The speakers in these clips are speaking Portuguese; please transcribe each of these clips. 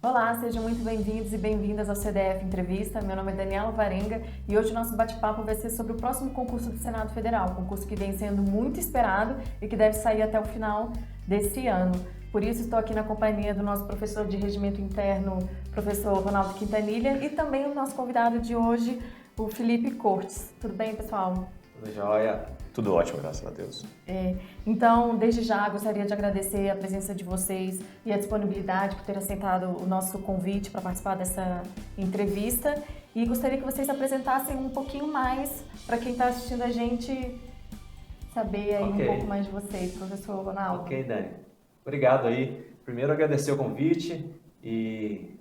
Olá, sejam muito bem-vindos e bem-vindas ao CDF Entrevista. Meu nome é Daniela Varenga e hoje o nosso bate-papo vai ser sobre o próximo concurso do Senado Federal, um concurso que vem sendo muito esperado e que deve sair até o final desse ano. Por isso estou aqui na companhia do nosso professor de Regimento Interno, professor Ronaldo Quintanilha, e também o nosso convidado de hoje, o Felipe Cortes. Tudo bem, pessoal? Tudo jóia. Tudo ótimo, graças a Deus. Então, desde já, gostaria de agradecer a presença de vocês e a disponibilidade por ter aceitado o nosso convite para participar dessa entrevista. E gostaria que vocês apresentassem um pouquinho mais para quem está assistindo a gente saber aí um pouco mais de vocês, professor Ronaldo. Ok, Dani. Obrigado aí. Primeiro, agradecer o convite e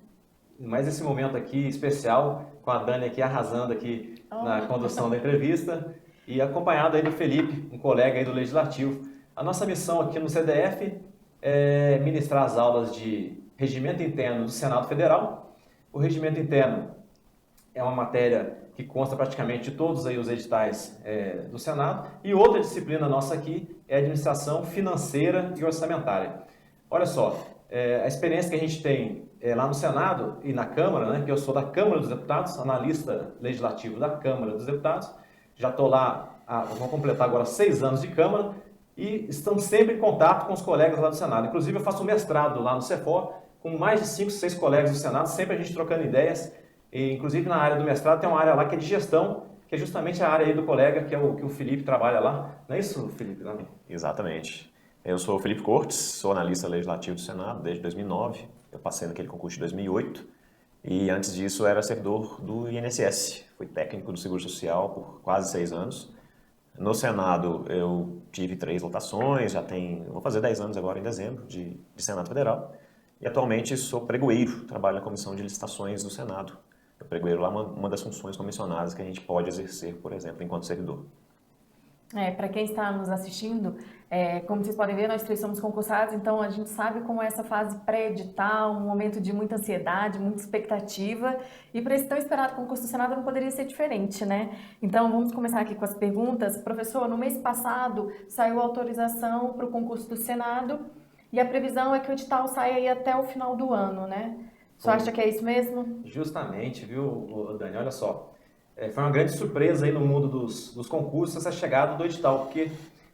mais esse momento aqui especial com a Dani aqui arrasando aqui na condução da entrevista. E acompanhado aí do Felipe, um colega aí do Legislativo. A nossa missão aqui no CDF é ministrar as aulas de Regimento Interno do Senado Federal. O Regimento Interno é uma matéria que consta praticamente de todos aí os editais do Senado. E outra disciplina nossa aqui é Administração Financeira e Orçamentária. Olha só, a experiência que a gente tem lá no Senado e na Câmara, né, que eu sou da Câmara dos Deputados, analista legislativo da Câmara dos Deputados. Já estou lá, vou completar agora 6 anos de Câmara e estamos sempre em contato com os colegas lá do Senado. Inclusive, eu faço um mestrado lá no CEFOR com mais de 5, 6 colegas do Senado, sempre a gente trocando ideias. E, inclusive, na área do mestrado tem uma área lá que é de gestão, que é justamente a área aí do colega, que é que o Felipe trabalha lá. Não é isso, Felipe? Não? Exatamente. Eu sou o Felipe Cortes, sou analista legislativo do Senado desde 2009. Eu passei naquele concurso de 2008. E antes disso era servidor do INSS, fui técnico do Seguro Social por quase 6 anos. No Senado eu tive 3 votações, vou fazer 10 anos agora em dezembro de Senado Federal. E atualmente sou pregoeiro, trabalho na Comissão de Licitações do Senado. O pregoeiro lá é uma das funções comissionadas que a gente pode exercer, por exemplo, enquanto servidor. Para quem está nos assistindo, como vocês podem ver, nós 3 somos concursados, então a gente sabe como é essa fase pré-edital, um momento de muita ansiedade, muita expectativa, e para esse tão esperado concurso do Senado não poderia ser diferente, né? Então vamos começar aqui com as perguntas. Professor, no mês passado saiu a autorização para o concurso do Senado, e a previsão é que o edital saia aí até o final do ano, né? Você acha que é isso mesmo? Justamente, viu, Dani? Olha só. Foi uma grande surpresa aí no mundo dos concursos essa chegada do edital, porque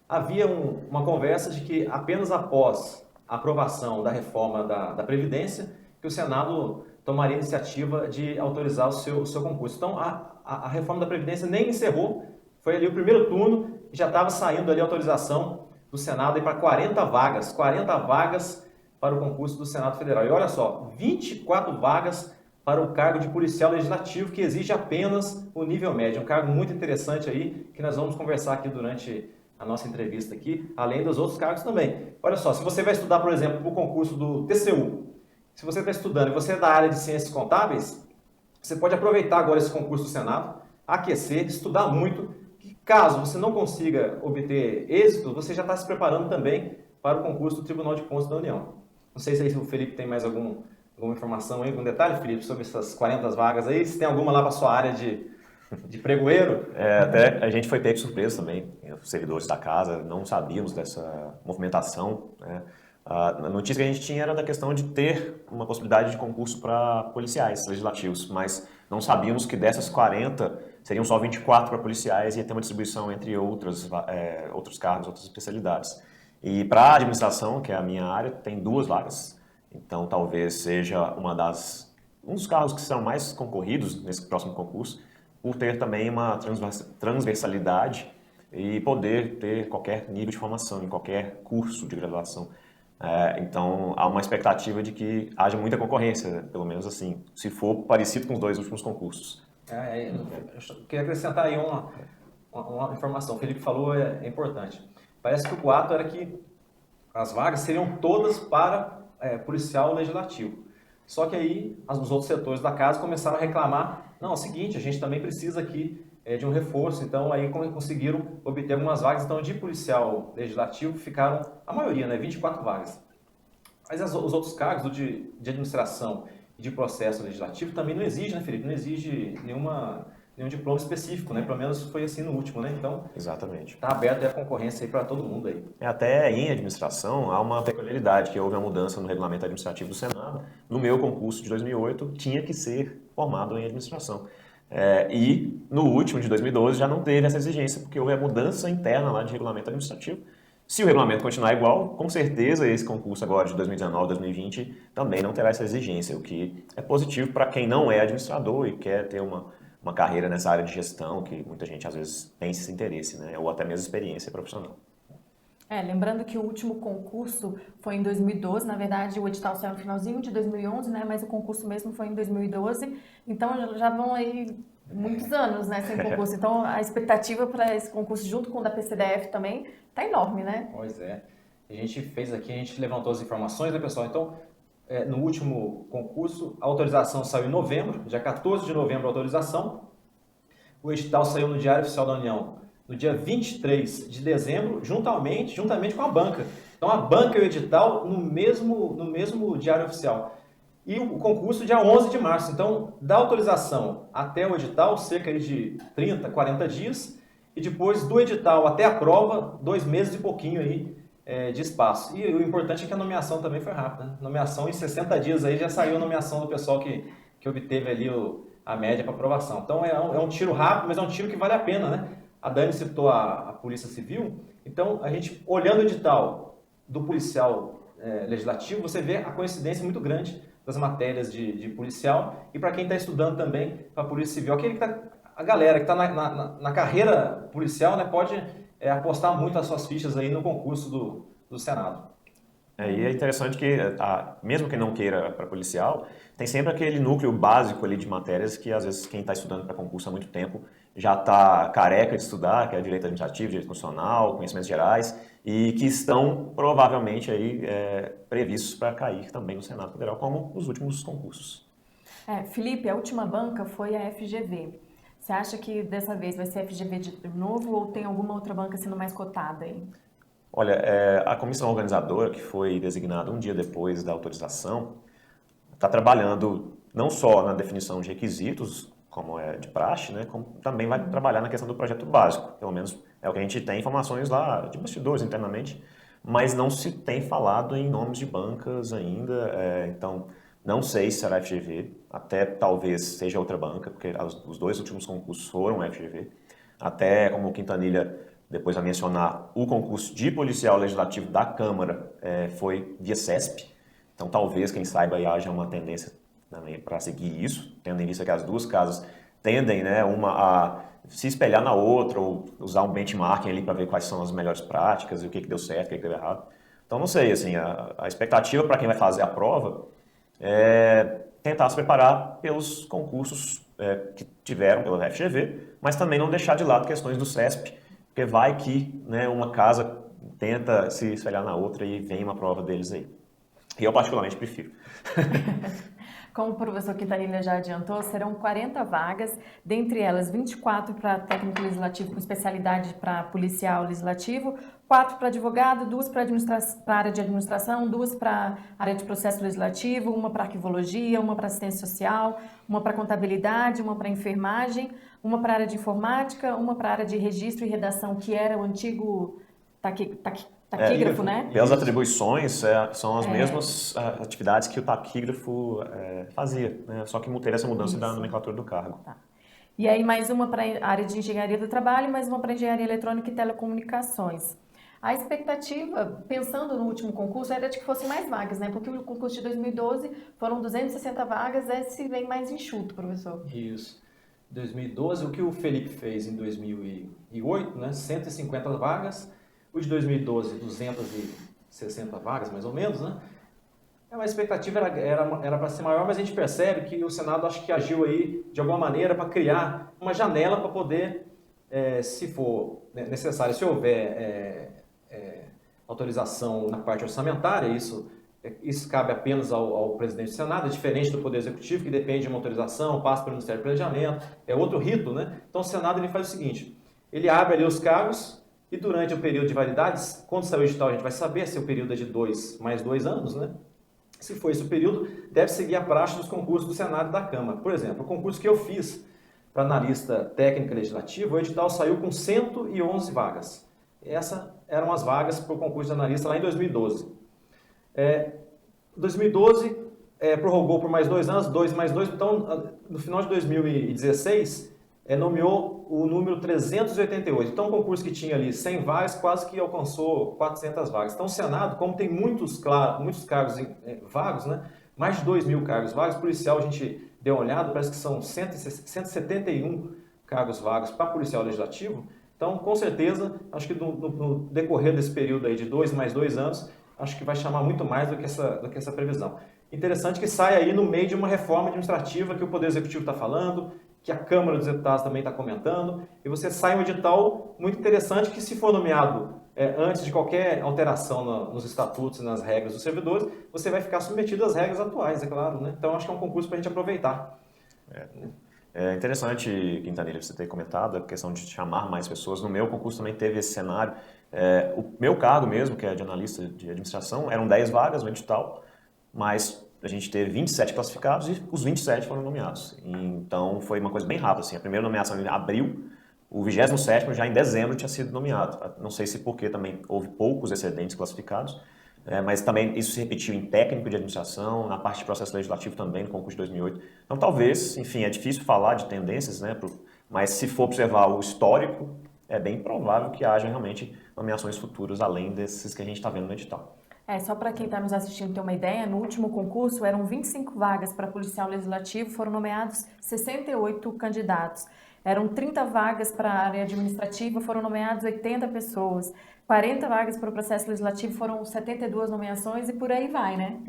havia uma conversa de que apenas após a aprovação da reforma da Previdência que o Senado tomaria a iniciativa de autorizar o seu concurso. Então, a reforma da Previdência nem encerrou, foi ali o primeiro turno e já estava saindo ali a autorização do Senado para 40 vagas para o concurso do Senado Federal. E olha só, 24 vagas para o cargo de policial legislativo, que exige apenas o nível médio. Um cargo muito interessante aí, que nós vamos conversar aqui durante a nossa entrevista aqui, além dos outros cargos também. Olha só, se você vai estudar, por exemplo, para o concurso do TCU, se você está estudando e você é da área de ciências contábeis, você pode aproveitar agora esse concurso do Senado, aquecer, estudar muito, que caso você não consiga obter êxito, você já está se preparando também para o concurso do Tribunal de Contas da União. Não sei se o Felipe tem mais alguma informação aí, algum detalhe, Felipe, sobre essas 40 vagas aí? Se tem alguma lá para a sua área de pregoeiro? Até a gente foi pego de surpresa também, os servidores da casa, não sabíamos dessa movimentação, né? A notícia que a gente tinha era da questão de ter uma possibilidade de concurso para policiais legislativos, mas não sabíamos que dessas 40 seriam só 24 para policiais e ia ter uma distribuição entre outros cargos, outras especialidades. E para a administração, que é a minha área, tem 2 vagas. Então, talvez seja um dos cargos que serão mais concorridos nesse próximo concurso, por ter também uma transversalidade e poder ter qualquer nível de formação, em qualquer curso de graduação. Então, há uma expectativa de que haja muita concorrência, pelo menos assim, se for parecido com os 2 últimos concursos. Eu queria acrescentar aí uma informação. O Felipe falou, é importante. Parece que o boato era que as vagas seriam todas para policial legislativo. Só que aí os outros setores da casa começaram a reclamar, não, é o seguinte, a gente também precisa aqui de um reforço, então aí conseguiram obter algumas vagas, então de policial legislativo ficaram, a maioria, 24 vagas. Mas os outros cargos, de administração e de processo legislativo, também não exige, né, Felipe? Não exige nenhum diploma específico, né? Pelo menos foi assim no último, né? Então, Exatamente. está aberto aí a concorrência para todo mundo aí. Até em administração há uma peculiaridade, que houve uma mudança no regulamento administrativo do Senado. No meu concurso de 2008, tinha que ser formado em administração. E no último, de 2012, já não teve essa exigência, porque houve a mudança interna lá de regulamento administrativo. Se o regulamento continuar igual, com certeza esse concurso agora de 2019, 2020 também não terá essa exigência, o que é positivo para quem não é administrador e quer ter uma carreira nessa área de gestão, que muita gente às vezes tem esse interesse, né? Ou até mesmo experiência profissional. Lembrando que o último concurso foi em 2012, na verdade o edital saiu no finalzinho de 2011, né, mas o concurso mesmo foi em 2012, então já vão aí muitos anos, né, sem concurso, então a expectativa para esse concurso junto com o da PCDF também está enorme, né? Pois é, a gente fez aqui, a gente levantou as informações, né, pessoal? Então, no último concurso, a autorização saiu em novembro, dia 14 de novembro a autorização, o edital saiu no Diário Oficial da União no dia 23 de dezembro, juntamente com a banca. Então, a banca e o edital no mesmo Diário Oficial. E o concurso dia 11 de março. Então, da autorização até o edital, cerca de 30, 40 dias. E depois do edital até a prova, 2 meses e pouquinho aí de espaço. E o importante é que a nomeação também foi rápida. Né? Nomeação em 60 dias aí já saiu a nomeação do pessoal que obteve ali a média para aprovação. Então, é um tiro rápido, mas é um tiro que vale a pena, né? A Dani citou a Polícia Civil, então a gente, olhando o edital do policial legislativo, você vê a coincidência muito grande das matérias de policial e para quem está estudando também para a Polícia Civil. A galera que está na carreira policial, né, pode apostar muito as suas fichas aí no concurso do Senado. E é interessante que, mesmo quem não queira para policial, tem sempre aquele núcleo básico ali de matérias que, às vezes, quem está estudando para concurso há muito tempo já está careca de estudar, que é direito administrativo, direito constitucional, conhecimentos gerais, e que estão provavelmente aí previstos para cair também no Senado Federal, como os últimos concursos. Felipe, a última banca foi a FGV. Você acha que dessa vez vai ser a FGV de novo ou tem alguma outra banca sendo mais cotada aí? Olha, a comissão organizadora, que foi designada um dia depois da autorização, está trabalhando não só na definição de requisitos, como é de praxe, né, como também vai trabalhar na questão do projeto básico. Pelo menos é o que a gente tem informações lá de bastidores internamente, mas não se tem falado em nomes de bancas ainda, então não sei se será FGV, até talvez seja outra banca, porque os 2 últimos concursos foram FGV, até como o Quintanilha depois vai mencionar, o concurso de policial legislativo da Câmara foi via CESP, então talvez, quem saiba, aí haja uma tendência também para seguir isso, tendo em vista que as duas casas tendem, né, uma a se espelhar na outra ou usar um benchmarking ali para ver quais são as melhores práticas e o que deu certo, o que deu errado. Então, não sei, assim, a expectativa para quem vai fazer a prova é tentar se preparar pelos concursos que tiveram pela FGV, mas também não deixar de lado questões do CESP, porque vai que, né, uma casa tenta se espelhar na outra e vem uma prova deles aí. E eu particularmente prefiro. Como o professor Quintanilha já adiantou, serão 40 vagas, dentre elas 24 para técnico legislativo com especialidade para policial legislativo, 4 para advogado, 2 para área de administração, 2 para área de processo legislativo, 1 para arquivologia, 1 para assistência social, 1 para contabilidade, 1 para enfermagem, 1 para área de informática, 1 para área de registro e redação, que era o antigo taquígrafo, né? Pelas atribuições, são as mesmas atividades que o taquígrafo fazia, né? Só que teve essa mudança da nomenclatura do cargo. Tá. E aí mais uma para a área de engenharia do trabalho e mais uma para engenharia eletrônica e telecomunicações. A expectativa, pensando no último concurso, era de que fossem mais vagas, né? Porque o concurso de 2012 foram 260 vagas, esse vem mais enxuto, professor. Isso. 2012, o que o Felipe fez em 2008, né? 150 vagas. O de 2012, 260 vagas, mais ou menos, né? A expectativa era para ser maior, mas a gente percebe que o Senado acho que agiu aí de alguma maneira para criar uma janela para poder, se for necessário, se houver autorização na parte orçamentária, isso cabe apenas ao presidente do Senado, é diferente do Poder Executivo, que depende de uma autorização, passa pelo Ministério do Planejamento, é outro rito, né? Então o Senado ele faz o seguinte, ele abre ali os cargos e durante o período de validades, quando sair o edital a gente vai saber se o período é de 2 mais 2 anos, né? Se for esse o período, deve seguir a praxe dos concursos do Senado e da Câmara. Por exemplo, o concurso que eu fiz para analista técnico e legislativo, o edital saiu com 111 vagas. Essas eram as vagas para o concurso de analista lá em 2012. 2012 prorrogou por mais 2 anos, 2 mais 2, então no final de 2016 nomeou o número 388. Então, um concurso que tinha ali 100 vagas, quase que alcançou 400 vagas. Então, o Senado, como tem muitos cargos vagos, né, mais de 2.000 cargos vagos, policial a gente deu uma olhada, parece que são 171 cargos vagos para policial legislativo. Então, com certeza, acho que no decorrer desse período aí de 2 mais 2 anos, acho que vai chamar muito mais do que essa previsão. Interessante que sai aí no meio de uma reforma administrativa que o Poder Executivo está falando, que a Câmara dos Deputados também está comentando, e você sai um edital muito interessante que, se for nomeado antes de qualquer alteração nos estatutos e nas regras dos servidores, você vai ficar submetido às regras atuais, é claro, né? Então, acho que é um concurso para a gente aproveitar. É interessante, Quintanilha, você ter comentado a questão de chamar mais pessoas. No meu concurso também teve esse cenário. O meu cargo mesmo, que é de analista de administração, eram 10 vagas no edital, mas a gente teve 27 classificados e os 27 foram nomeados. Então, foi uma coisa bem rápida. Assim. A primeira nomeação em abril, o 27º já em dezembro tinha sido nomeado. Não sei se porque também houve poucos excedentes classificados, mas também isso se repetiu em técnico de administração, na parte de processo legislativo também, no concurso de 2008. Então, talvez, enfim, é difícil falar de tendências, né? Mas se for observar o histórico, é bem provável que haja realmente nomeações futuras além desses que a gente está vendo no edital. Só para quem está nos assistindo ter uma ideia, no último concurso eram 25 vagas para policial legislativo, foram nomeados 68 candidatos. Eram 30 vagas para a área administrativa, foram nomeados 80 pessoas. 40 vagas para o processo legislativo, foram 72 nomeações e por aí vai, né?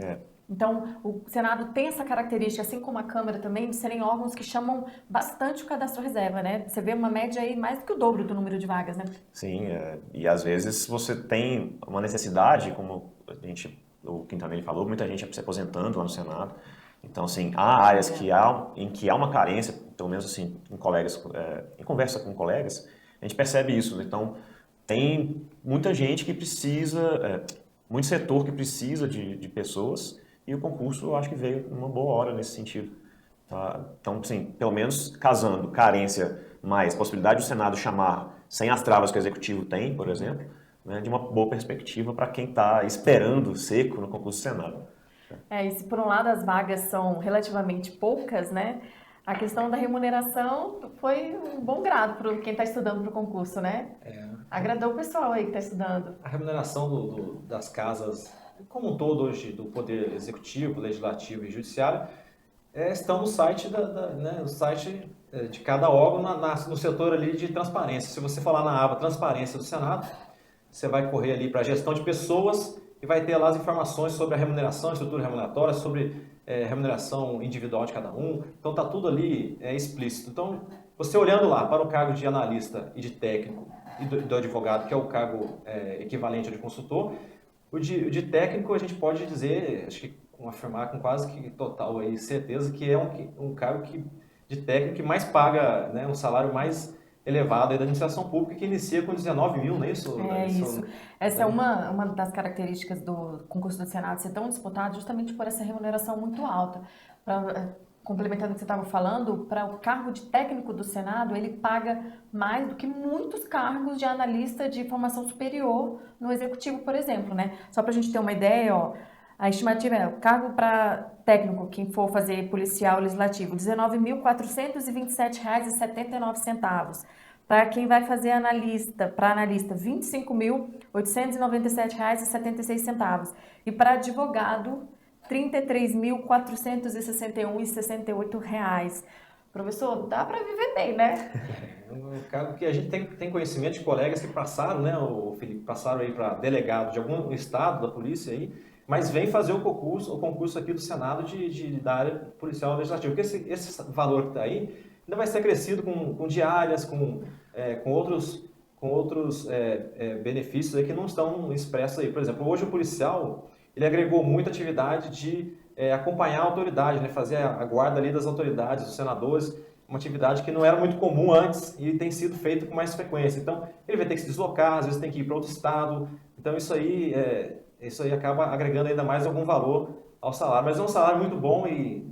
Então, o Senado tem essa característica, assim como a Câmara também, de serem órgãos que chamam bastante o cadastro reserva, né? Você vê uma média aí mais do que o dobro do número de vagas, né? Sim, e às vezes você tem uma necessidade, como o Quintanilha falou, muita gente se aposentando lá no Senado. Então, assim, há áreas em que há uma carência, pelo menos assim, em conversa com colegas, a gente percebe isso. Então, tem muita gente que precisa, muito setor que precisa de pessoas, e o concurso eu acho que veio numa boa hora nesse sentido. Tá? Então, assim, pelo menos casando carência mais possibilidade do Senado chamar sem as travas que o Executivo tem, por exemplo, né, de uma boa perspectiva para quem está esperando seco no concurso do Senado. E se por um lado as vagas são relativamente poucas, né? A questão da remuneração foi um bom grado para quem está estudando para o concurso, né? Agradou o pessoal aí que está estudando. A remuneração das casas, como um todo hoje, do Poder Executivo, Legislativo e Judiciário, estão no site, no site de cada órgão, no setor ali de transparência. Se você falar na aba Transparência do Senado, você vai correr ali para a gestão de pessoas e vai ter lá as informações sobre a remuneração, estrutura remuneratória, sobre remuneração individual de cada um. Então está tudo ali explícito. Então, você olhando lá para o cargo de analista e de técnico e do advogado, que é o cargo equivalente ao de consultor, o de técnico a gente pode dizer, acho que afirmar com quase que total aí, certeza, que é um cargo de técnico que mais paga, né, um salário mais elevado aí da administração pública, que inicia com 19 mil, não é isso? Isso. Essa é uma das características do concurso do Senado ser tão disputado, justamente por essa remuneração muito alta. Complementando o que você estava falando, para o cargo de técnico do Senado, ele paga mais do que muitos cargos de analista de formação superior no Executivo, por exemplo, né? Só para a gente ter uma ideia, a estimativa é o cargo para técnico, quem for fazer policial legislativo, R$ 19.427,79. Para quem vai fazer analista, R$ 25.897,76. E para advogado, R$ 33.461,68. Professor, dá para viver bem, né? Um cargo que a gente tem conhecimento de colegas que passaram, né, o Felipe, passaram aí para delegado de algum estado da polícia aí, mas vem fazer o concurso aqui do Senado da área policial legislativa. Porque esse valor que está aí ainda vai ser acrescido com diárias, com outros benefícios aí que não estão expressos aí. Por exemplo, hoje o policial ele agregou muita atividade de acompanhar a autoridade, né, fazer a guarda ali das autoridades, dos senadores, uma atividade que não era muito comum antes e tem sido feita com mais frequência. Então, ele vai ter que se deslocar, às vezes tem que ir para outro estado. Então, isso aí acaba agregando ainda mais algum valor ao salário. Mas é um salário muito bom e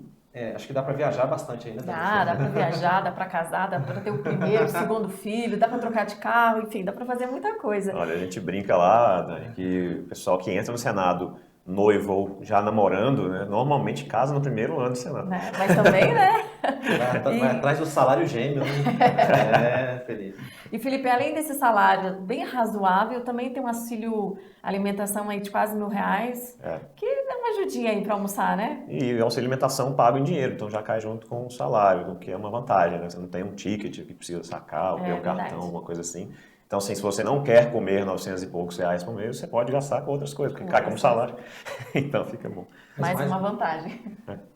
acho que dá para viajar bastante ainda. Dá para viajar, dá para casar, dá para ter o primeiro, o segundo filho, dá para trocar de carro, enfim, dá para fazer muita coisa. Olha, a gente brinca lá, Dani, que o pessoal que entra no Senado noivo ou já namorando, né, normalmente casa no primeiro ano do Senado. Né? Mas também, né? Vai atrás do salário gêmeo, né? Feliz. E Felipe, além desse salário bem razoável, também tem um auxílio alimentação aí de quase R$ 1.000, que é uma ajudinha aí para almoçar, né? E o auxílio alimentação pago em dinheiro, então já cai junto com o salário, o que é uma vantagem, né? Você não tem um ticket que precisa sacar, ou ter um cartão, alguma coisa assim. Então, assim, se você não quer comer 900 e poucos reais por mês, você pode gastar com outras coisas, porque cai como salário. Então, fica bom. Mais uma vantagem.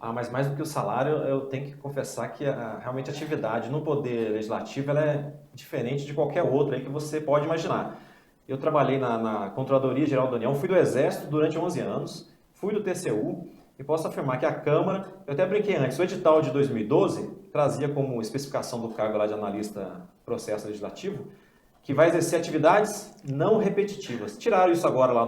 Mas mais do que o salário, eu tenho que confessar que realmente a atividade no Poder Legislativo ela é diferente de qualquer outra aí que você pode imaginar. Eu trabalhei na Controladoria Geral da União, fui do Exército durante 11 anos, fui do TCU e posso afirmar que a Câmara, eu até brinquei antes, o edital de 2012 trazia como especificação do cargo lá de analista processo legislativo, que vai exercer atividades não repetitivas. Tiraram isso agora lá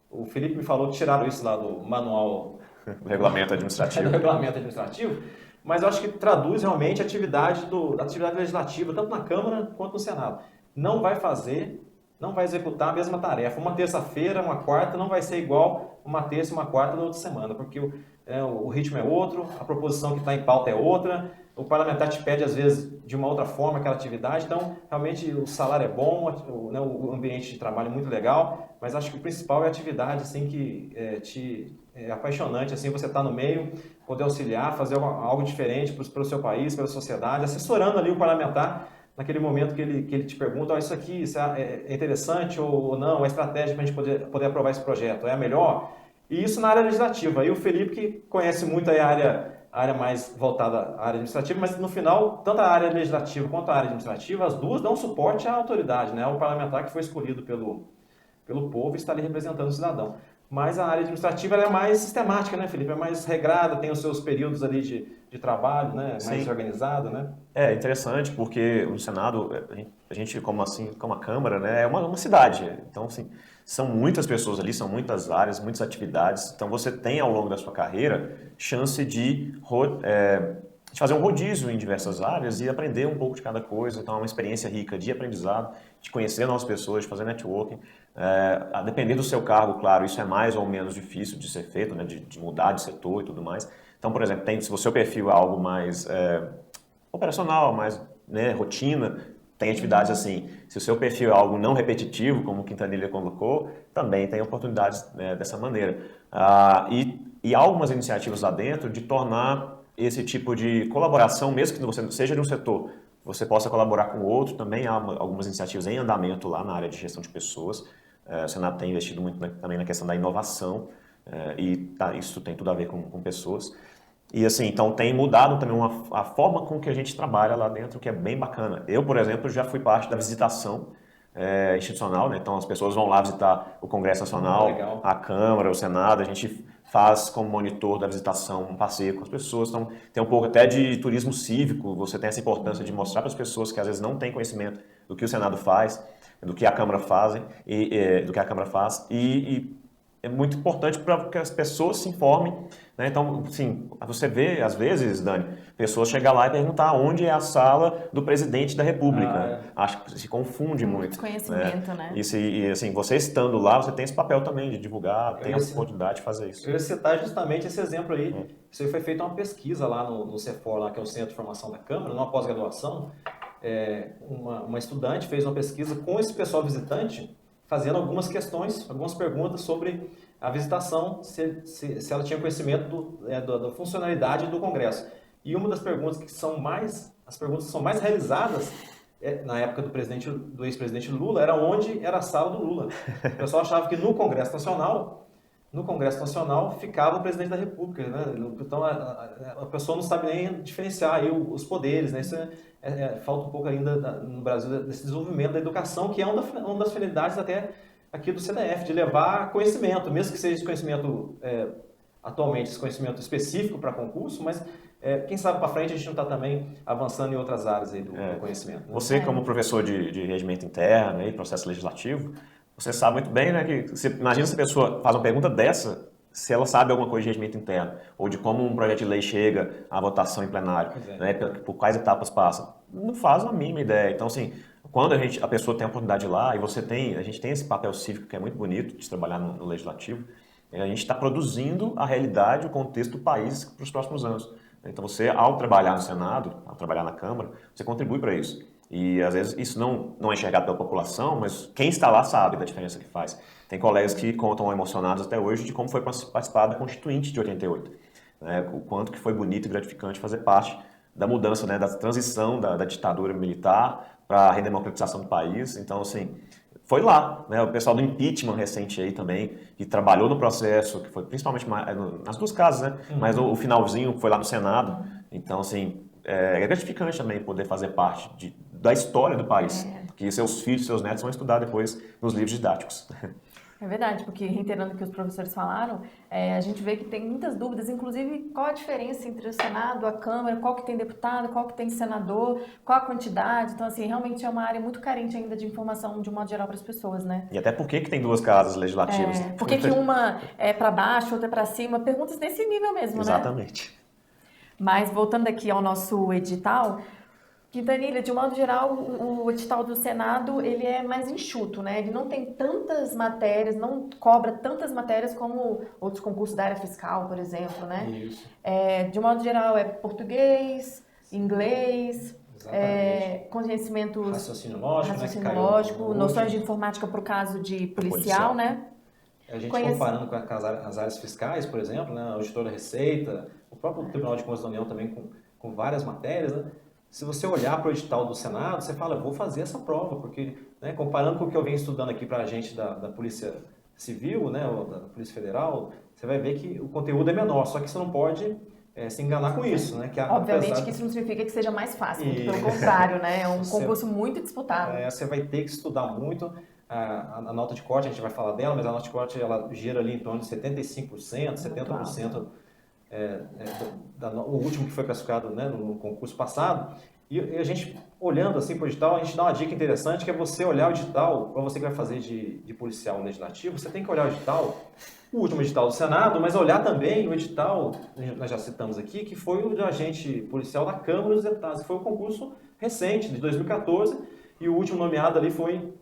o Felipe me falou que tiraram isso lá do manual... Regulamento administrativo. Do regulamento administrativo, mas eu acho que traduz realmente a atividade legislativa, tanto na Câmara quanto no Senado. Não vai executar a mesma tarefa. Uma terça-feira, uma quarta, não vai ser igual uma terça e uma quarta da outra semana, porque o ritmo é outro, a proposição que está em pauta é outra, o parlamentar te pede, às vezes, de uma outra forma aquela atividade, então, realmente, o salário é bom, o ambiente de trabalho é muito legal, mas acho que o principal é a atividade, assim, que é apaixonante, assim, você estar no meio, poder auxiliar, fazer algo diferente para o seu país, para a sociedade, assessorando ali o parlamentar, naquele momento que ele te pergunta, isso aqui isso é interessante ou não, é estratégia para a gente poder aprovar esse projeto, é a melhor? E isso na área legislativa. E o Felipe, que conhece muito a área mais voltada à área administrativa, mas no final, tanto a área legislativa quanto a área administrativa, as duas dão suporte à autoridade, né? O parlamentar que foi escolhido pelo povo e está ali representando o cidadão. Mas a área administrativa ela é mais sistemática, né, Felipe? É mais regrada, tem os seus períodos ali de trabalho, né? Mais organizado, né? É interessante porque o Senado, a gente como a Câmara, né, é uma cidade. Então, assim, são muitas pessoas ali, são muitas áreas, muitas atividades. Então, você tem ao longo da sua carreira chance de fazer um rodízio em diversas áreas e aprender um pouco de cada coisa. Então, é uma experiência rica de aprendizado, de conhecer novas pessoas, de fazer networking. A depender do seu cargo, claro, isso é mais ou menos difícil de ser feito, né, de mudar de setor e tudo mais. Então, por exemplo, se o seu perfil é algo mais operacional, mais, né, rotina, tem atividades assim. Se o seu perfil é algo não repetitivo, como o Quintanilha colocou, também tem oportunidades, né, dessa maneira. E há algumas iniciativas lá dentro de tornar esse tipo de colaboração, mesmo que você seja de um setor, você possa colaborar com o outro. Também há algumas iniciativas em andamento lá na área de gestão de pessoas. O Senado tem investido muito também na questão da inovação isso tem tudo a ver com pessoas. E assim, então tem mudado também a forma com que a gente trabalha lá dentro, que é bem bacana. Eu, por exemplo, já fui parte da visitação institucional, né? Então as pessoas vão lá visitar o Congresso Nacional, a Câmara, o Senado, a gente faz como monitor da visitação um passeio com as pessoas. Então tem um pouco até de turismo cívico, você tem essa importância de mostrar para as pessoas que às vezes não têm conhecimento do que o Senado faz, do que a Câmara faz, e é muito importante para que as pessoas se informem, né? Então, assim, você vê, às vezes, Dani, pessoas chegam lá e perguntar onde é a sala do presidente da República. Acho que se confunde muito. Desconhecimento, né? E assim, você estando lá, você tem esse papel também de divulgar, tem a oportunidade de fazer isso. Eu ia citar justamente esse exemplo aí. Isso aí foi feita uma pesquisa lá no CEFOR, lá, que é o Centro de Formação da Câmara, numa pós-graduação. Uma estudante fez uma pesquisa com esse pessoal visitante, fazendo algumas questões, algumas perguntas sobre a visitação, se ela tinha conhecimento da funcionalidade do Congresso. E uma das perguntas que são mais realizadas na época do ex-presidente Lula era onde era a sala do Lula. O pessoal achava que no Congresso Nacional ficava o presidente da República, né? Então a pessoa não sabe nem diferenciar aí os poderes, né? Isso falta um pouco ainda no Brasil desse desenvolvimento da educação, que é uma das finalidades até aqui do CDF, de levar conhecimento, mesmo que seja esse conhecimento, atualmente, esse conhecimento específico para concurso, mas quem sabe para frente a gente não está também avançando em outras áreas aí do conhecimento. Né? Você, como professor de regimento interno e processo legislativo, você sabe muito bem, né, que imagina se a pessoa faz uma pergunta dessa, se ela sabe alguma coisa de regimento interno, ou de como um projeto de lei chega à votação em plenário, né, por quais etapas passa, não faz a mínima ideia. Então, assim, quando a pessoa tem a oportunidade de ir lá, e a gente tem esse papel cívico que é muito bonito de trabalhar no legislativo, a gente está produzindo a realidade, o contexto do país para os próximos anos. Então, você, ao trabalhar no Senado, ao trabalhar na Câmara, você contribui para isso. E, às vezes, isso não é enxergado pela população, mas quem está lá sabe da diferença que faz. Tem colegas que contam emocionados até hoje de como foi participar da Constituinte de 88. Né? O quanto que foi bonito e gratificante fazer parte da mudança, né, da transição da ditadura militar para a redemocratização do país. Então, assim, foi lá, né? O pessoal do impeachment recente aí também, que trabalhou no processo, que foi principalmente nas duas casas, né? Mas o finalzinho foi lá no Senado. Então, assim, é gratificante também poder fazer parte da história do país, que seus filhos, seus netos vão estudar depois nos livros didáticos. É verdade, porque reiterando o que os professores falaram, a gente vê que tem muitas dúvidas, inclusive qual a diferença entre o Senado, a Câmara, qual que tem deputado, qual que tem senador, qual a quantidade. Então, assim, realmente é uma área muito carente ainda de informação de um modo geral para as pessoas, né? E até por que tem duas casas legislativas? Por que uma é para baixo, outra é para cima? Perguntas nesse nível mesmo, né? Exatamente. Mas voltando aqui ao nosso edital, Quintanilha, de um modo geral, o edital do Senado, ele é mais enxuto, né? Ele não tem tantas matérias, não cobra tantas matérias como outros concursos da área fiscal, por exemplo, né? Isso. De um modo geral, é português, inglês, conhecimentos... Raciocínio lógico, raciocínio lógico, noções de informática para o caso de policial, né? A gente comparando com as áreas fiscais, por exemplo, né? A auditor da Receita, o próprio Tribunal de Contas da União também com várias matérias, né? Se você olhar para o edital do Senado, você fala, vou fazer essa prova, porque, né, comparando com o que eu venho estudando aqui para a gente da Polícia Civil, né, ou da Polícia Federal, você vai ver que o conteúdo é menor, só que você não pode se enganar com isso. Né, obviamente que isso não significa que seja mais fácil, muito pelo contrário, né, é um concurso muito disputado. Você vai ter que estudar muito. A nota de corte, a gente vai falar dela, mas a nota de corte ela gira ali em torno de 75%, 70%. O último que foi classificado, né, no concurso passado, e a gente olhando assim para o edital, a gente dá uma dica interessante que é você olhar o edital, para você que vai fazer de policial legislativo, você tem que olhar o edital, o último edital do Senado, mas olhar também o edital, nós já citamos aqui, que foi o de agente policial da Câmara dos Deputados, que foi um concurso recente, de 2014, e o último nomeado ali foi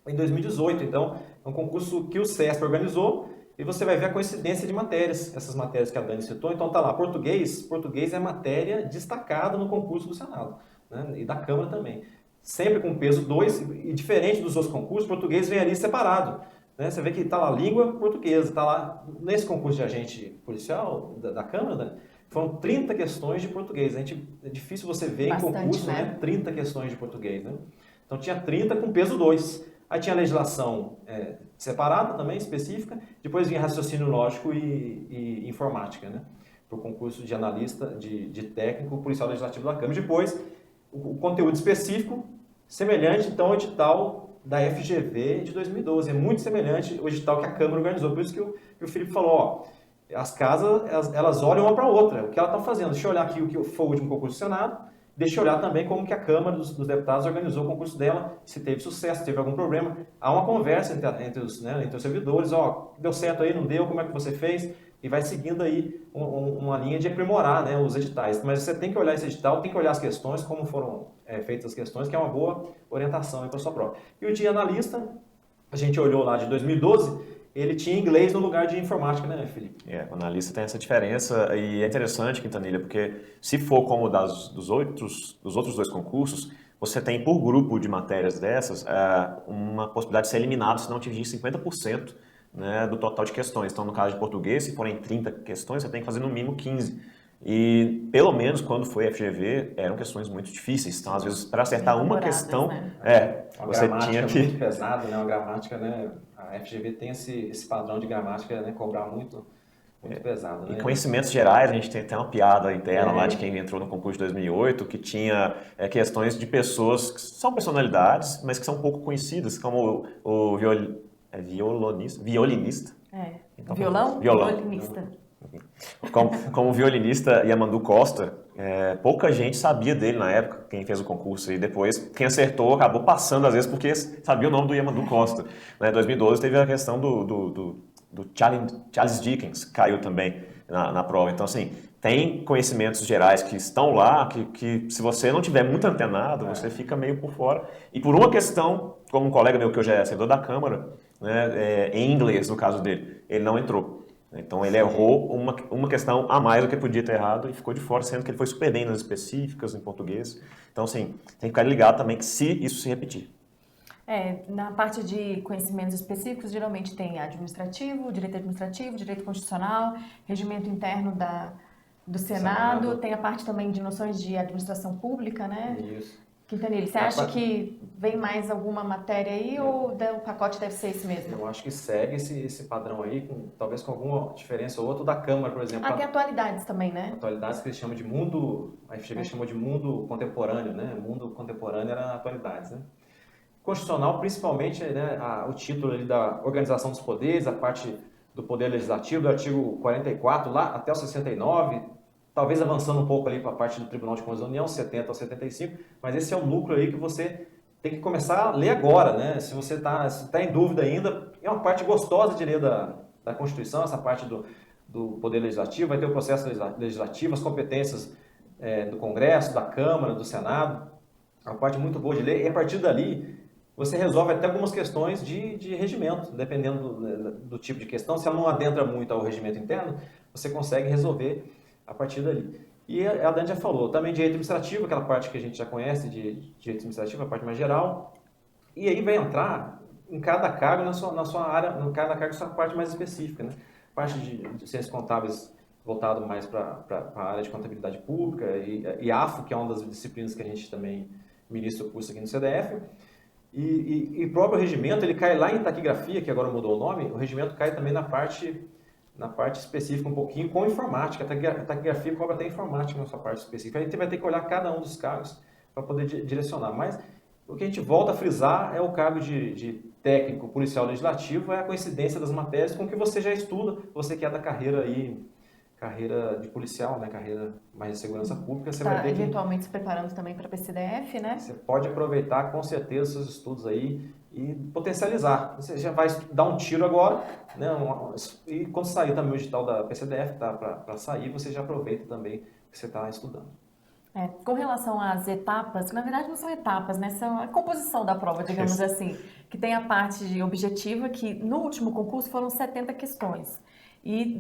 em 2018, então é um concurso que o CESP organizou. E você vai ver a coincidência de matérias, essas matérias que a Dani citou. Então tá lá, português é matéria destacada no concurso do Senado, né? E da Câmara também. Sempre com peso 2, e diferente dos outros concursos, português vem ali separado. Né? Você vê que está lá língua portuguesa, está lá nesse concurso de agente policial da Câmara, né? Foram 30 questões de português. É difícil você ver bastante, em concurso, né? 30 questões de português. Né? Então tinha 30 com peso 2. Aí tinha legislação separada também, específica. Depois vinha raciocínio lógico e informática, né? Para o concurso de analista, de técnico policial legislativo da Câmara. Depois, o conteúdo específico, semelhante, então, ao edital da FGV de 2012. É muito semelhante ao edital que a Câmara organizou. Por isso que o Felipe falou, as casas, elas olham uma para a outra. O que elas estão fazendo? Deixa eu olhar aqui o que foi o último concurso do Senado. Deixa eu olhar também como que a Câmara dos Deputados organizou o concurso dela, se teve sucesso, se teve algum problema. Há uma conversa entre os servidores, deu certo aí, não deu, como é que você fez? E vai seguindo aí uma linha de aprimorar, né, os editais. Mas você tem que olhar esse edital, tem que olhar as questões, como foram feitas as questões, que é uma boa orientação para a sua prova. E o de analista, a gente olhou lá de 2012, ele tinha inglês no lugar de informática, né, Felipe? O analista tem essa diferença e é interessante, Quintanilha, porque se for como dos outros dois concursos, você tem por grupo de matérias dessas uma possibilidade de ser eliminado se não atingir 50%, né, do total de questões. Então, no caso de português, se forem 30 questões, você tem que fazer no mínimo 15. E, pelo menos, quando foi FGV, eram questões muito difíceis. Então, às vezes, para acertar uma questão, né? você tinha que... muito pesada, né? Uma gramática, né? A FGV tem esse padrão de gramática, né? Cobrar muito pesado. Né? E conhecimentos gerais, a gente tem até uma piada interna lá de quem entrou no concurso de 2008, que tinha questões de pessoas que são personalidades, mas que são pouco conhecidas, como o violinista. Então, violinista. Como o violinista Yamandu Costa, pouca gente sabia dele na época, quem fez o concurso, e depois quem acertou acabou passando às vezes porque sabia o nome do Yamandu Costa. Em 2012 teve a questão do Charles Dickens caiu também na prova. Então, assim, tem conhecimentos gerais que estão lá, que se você não tiver muito antenado, você fica meio por fora. E por uma questão, como um colega meu que hoje é servidor da Câmara, né, em inglês, no caso dele, ele não entrou. Então ele errou uma questão a mais do que podia ter errado e ficou de fora, sendo que ele foi super bem nas específicas, em português. Então, assim, tem que ficar ligado também que se isso se repetir. Na parte de conhecimentos específicos, geralmente tem administrativo, direito constitucional, regimento interno do Senado, tem a parte também de noções de administração pública, né? Isso. Quintanilha, você acha que vem mais alguma matéria aí ou o pacote deve ser esse mesmo? Eu acho que segue esse padrão aí, talvez com alguma diferença ou outra da Câmara, por exemplo. Tem atualidades também, né? Atualidades que eles chamam de mundo, a FGV chamou de mundo contemporâneo, né? Mundo contemporâneo era atualidades, né? Constitucional, principalmente, né, o título ali da organização dos poderes, a parte do poder legislativo, do artigo 44 lá até o 69, talvez avançando um pouco ali para a parte do Tribunal de Contas da União, 70 ao 75, mas esse é o núcleo aí que você tem que começar a ler agora, né? Se você está em dúvida ainda, é uma parte gostosa de ler da Constituição, essa parte do Poder Legislativo, vai ter o processo legislativo, as competências do Congresso, da Câmara, do Senado, é uma parte muito boa de ler, e a partir dali você resolve até algumas questões de regimento, dependendo do tipo de questão, se ela não adentra muito ao regimento interno, você consegue resolver a partir dali. E a Dani já falou, também direito administrativo, aquela parte que a gente já conhece de direito administrativo, a parte mais geral. E aí vai entrar em cada cargo na sua área, em cada cargo sua parte mais específica, né? Parte de ciências contábeis voltado mais para a área de contabilidade pública e AFO, que é uma das disciplinas que a gente também ministra o curso aqui no CDF. E o próprio regimento, ele cai lá em taquigrafia, que agora mudou o nome, o regimento cai também na parte específica um pouquinho com informática. A taquigrafia cobra até informática na sua parte específica. A gente vai ter que olhar cada um dos cargos para poder direcionar. Mas o que a gente volta a frisar é o cargo de técnico policial legislativo, é a coincidência das matérias com o que você já estuda, você que é da carreira de policial, né? Carreira mais de segurança pública, você vai ter eventualmente se preparando também para PCDF, né? Você pode aproveitar com certeza seus estudos aí e potencializar. Você já vai dar um tiro agora, né? E quando sair também o edital da PCDF, tá para sair, você já aproveita também que você está estudando. Com relação às etapas, na verdade não são etapas, né? São a composição da prova, digamos assim, que tem a parte objetiva, que no último concurso foram 70 questões. E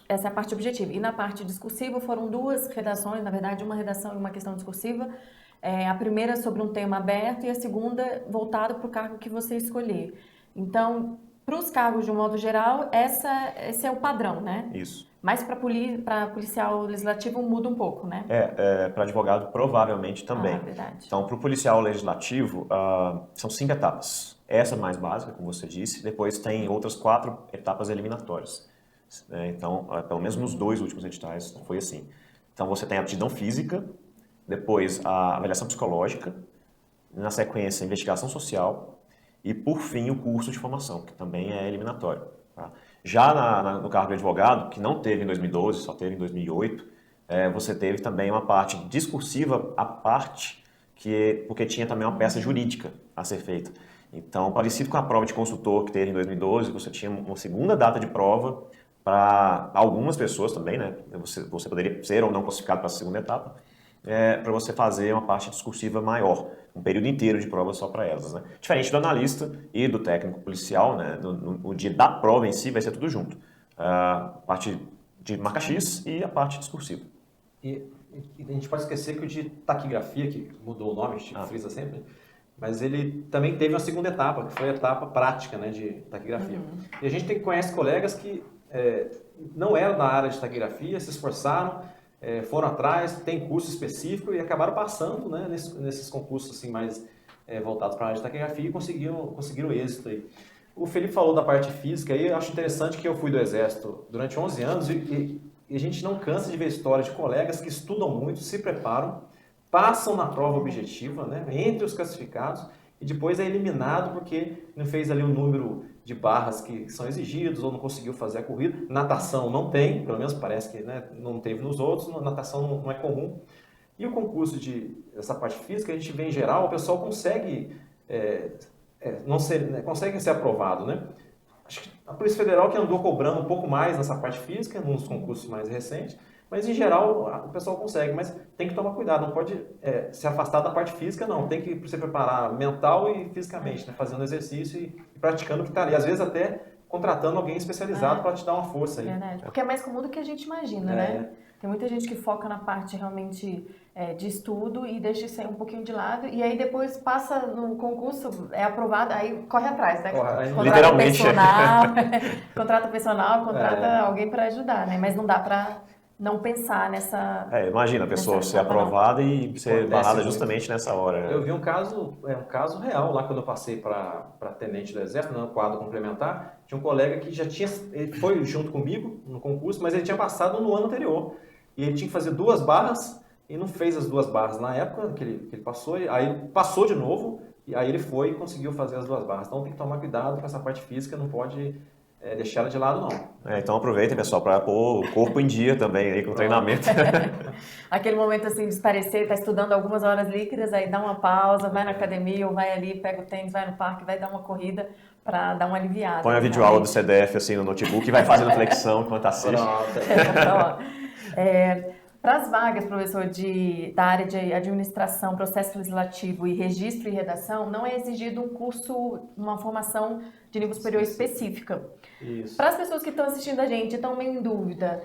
essa é a parte objetiva. E na parte discursiva foram 2 redações, na verdade uma redação e uma questão discursiva. A primeira sobre um tema aberto e a segunda voltada para o cargo que você escolher. Então, para os cargos de um modo geral, esse é o padrão, né? Isso. Mas para policial legislativo muda um pouco, né? Para advogado provavelmente também. Verdade. Então, para o policial legislativo, são 5 etapas. Essa mais básica, como você disse, depois tem outras 4 etapas eliminatórias. Então, pelo menos nos 2 últimos editais foi assim. Então, você tem a aptidão física, depois a avaliação psicológica, na sequência a investigação social e, por fim, o curso de formação, que também é eliminatório. Tá? Já no cargo de advogado, que não teve em 2012, só teve em 2008, você teve também uma parte discursiva à parte, porque tinha também uma peça jurídica a ser feita. Então, parecido com a prova de consultor que teve em 2012, você tinha uma segunda data de prova para algumas pessoas também, né? Você poderia ser ou não classificado para a segunda etapa, para você fazer uma parte discursiva maior, um período inteiro de prova só para elas, né? Diferente do analista e do técnico policial, né? No dia da prova em si vai ser tudo junto. A parte de marca X e a parte discursiva. E a gente pode esquecer que o de taquigrafia, que mudou o nome, a gente frisa sempre, mas ele também teve uma segunda etapa, que foi a etapa prática, né, de taquigrafia. E a gente conhece colegas que não eram da área de taquigrafia, se esforçaram, foram atrás, tem curso específico e acabaram passando, né, nesses concursos assim, mais voltados para a área de taquigrafia e conseguiram êxito aí. O Felipe falou da parte física e eu acho interessante que eu fui do Exército durante 11 anos e a gente não cansa de ver histórias de colegas que estudam muito, se preparam, passam na prova objetiva, né, entre os classificados e depois é eliminado porque não fez ali o número de barras que são exigidos ou não conseguiu fazer a corrida. Natação não tem, pelo menos parece que, né, não teve nos outros, natação não é comum. E o concurso essa parte física, a gente vê em geral, o pessoal consegue consegue ser aprovado, né? Acho que a Polícia Federal que andou cobrando um pouco mais nessa parte física, nos concursos mais recentes, mas em geral o pessoal consegue, mas tem que tomar cuidado, não pode se afastar da parte física, não, tem que se preparar mental e fisicamente, né? Fazendo exercício e praticando o que está ali, às vezes até contratando alguém especializado para te dar uma força aí. Verdade, porque é mais comum do que a gente imagina, né? Tem muita gente que foca na parte realmente de estudo e deixa isso aí um pouquinho de lado, e aí depois passa no concurso, é aprovado, aí corre atrás, né? Contrata literalmente. Contrata personal, contrata alguém para ajudar, né? Mas não dá para não pensar nessa... imagina a pessoa ser aprovada e ser barrada justamente nessa hora. Eu vi um caso real lá quando eu passei para tenente do Exército, no quadro complementar, tinha um colega que ele foi junto comigo no concurso, mas ele tinha passado no ano anterior. E ele tinha que fazer 2 barras e não fez as 2 barras na época que ele passou, aí passou de novo, e aí ele foi e conseguiu fazer as 2 barras. Então tem que tomar cuidado com essa parte física, não pode deixar ela de lado, não. Então aproveitem, pessoal, para pôr o corpo em dia também aí com o treinamento. Aquele momento assim de parecer, tá estudando algumas horas líquidas, aí dá uma pausa, vai na academia ou vai ali, pega o tênis, vai no parque, vai dar uma corrida para dar uma aliviada. Põe a videoaula do CDF assim no notebook e vai fazendo flexão enquanto assiste. Para as vagas, professor, da área de administração, processo legislativo e registro e redação, não é exigido um curso, uma formação de nível superior específica. Isso. Para as pessoas que estão assistindo a gente, estão meio em dúvida,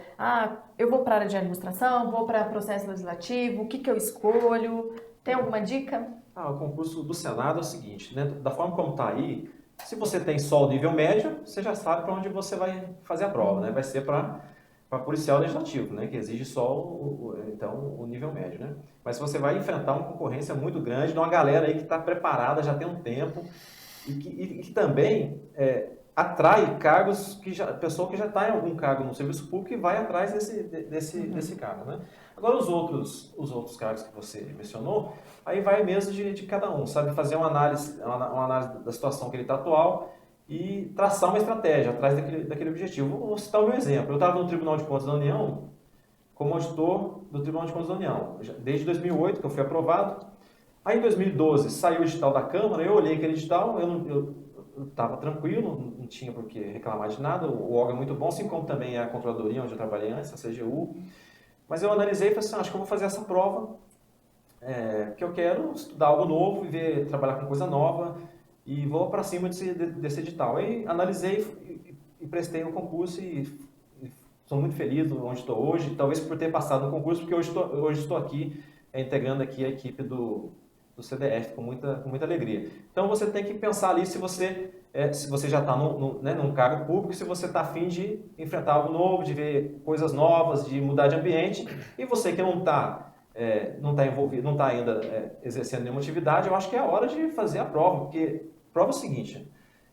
eu vou para a área de administração, vou para processo legislativo, o que eu escolho? Tem alguma dica? O concurso do Senado é o seguinte, né? Da forma como está aí, se você tem só o nível médio, você já sabe para onde você vai fazer a prova, né? Vai ser para policial legislativo, né? Que exige só o nível médio, né? Mas você vai enfrentar uma concorrência muito grande de uma galera aí que está preparada já tem um tempo e que também atrai cargos pessoa que já está em algum cargo no serviço público e vai atrás desse cargo, né? Agora os outros cargos que você mencionou, aí vai mesmo de cada um, sabe? Fazer uma análise da situação que ele está atual e traçar uma estratégia atrás daquele objetivo. Vou citar o meu exemplo. Eu estava no Tribunal de Contas da União como auditor do Tribunal de Contas da União, desde 2008, que eu fui aprovado. Aí em 2012 saiu o edital da Câmara, eu olhei aquele edital, eu estava tranquilo, não tinha por que reclamar de nada, o órgão é muito bom, assim como também a Controladoria, onde eu trabalhei antes, a CGU. Mas eu analisei e falei assim, acho que eu vou fazer essa prova, porque eu quero estudar algo novo, trabalhar com coisa nova, e vou para cima desse edital. Aí analisei e prestei no concurso e sou muito feliz onde estou hoje, talvez por ter passado no concurso, porque hoje estou aqui, integrando aqui a equipe do CDF com muita alegria. Então você tem que pensar ali se você já está num cargo público, se você está a fim de enfrentar algo novo, de ver coisas novas, de mudar de ambiente, e você que não está envolvido, não está ainda exercendo nenhuma atividade, eu acho que é a hora de fazer a prova, porque a prova é o seguinte,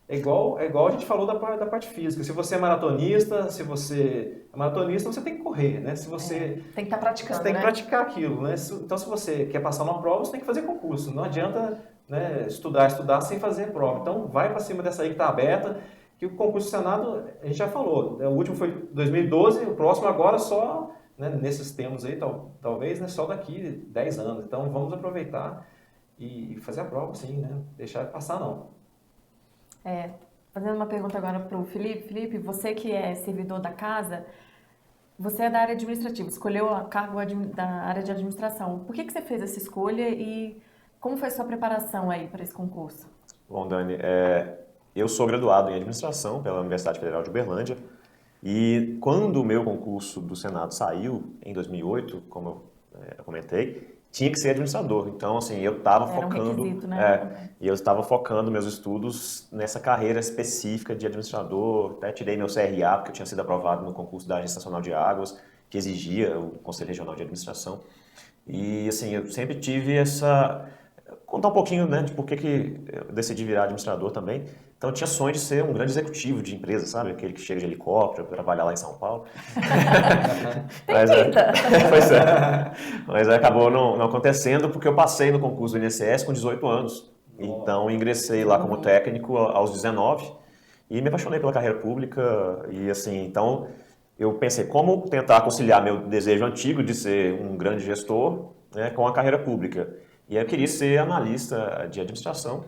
é igual a gente falou da parte física, se você é maratonista, você tem que correr, né? Se você tem que estar praticando, você tem que praticar aquilo, né? Então se você quer passar numa prova, você tem que fazer concurso, não adianta, né, estudar sem fazer prova. Então vai para cima dessa aí que está aberta, que o concurso do Senado, a gente já falou, o último foi 2012, o próximo agora só, né, nesses termos aí, talvez, né, só daqui 10 anos. Então vamos aproveitar e fazer a prova, sim, né? Deixar de passar, não. Fazendo uma pergunta agora para o Felipe. Felipe, você que é servidor da casa, você é da área administrativa, escolheu o cargo da área de administração. Por que você fez essa escolha e como foi a sua preparação aí para esse concurso? Bom, Dani, eu sou graduado em administração pela Universidade Federal de Uberlândia e quando o meu concurso do Senado saiu, em 2008, como eu comentei, tinha que ser administrador. Então, assim, eu estava focando... requisito, né? E eu estava focando meus estudos nessa carreira específica de administrador. Até tirei meu CRA, porque eu tinha sido aprovado no concurso da Agência Nacional de Águas, que exigia o Conselho Regional de Administração. E, assim, eu sempre tive contar um pouquinho, né, de por que eu decidi virar administrador também. Então, eu tinha sonho de ser um grande executivo de empresa, sabe? Aquele que chega de helicóptero para trabalhar lá em São Paulo. Mas acabou não acontecendo porque eu passei no concurso do INSS com 18 anos. Então, ingressei lá como técnico aos 19 e me apaixonei pela carreira pública. E, assim, então, eu pensei, como tentar conciliar meu desejo antigo de ser um grande gestor, né, com a carreira pública. E eu queria ser analista de administração.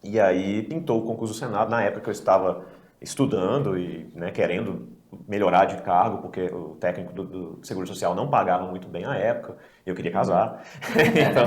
E aí pintou o concurso do Senado. Na época que eu estava estudando e, né, querendo melhorar de cargo, porque o técnico do Seguro Social não pagava muito bem à época, e eu queria casar. Então,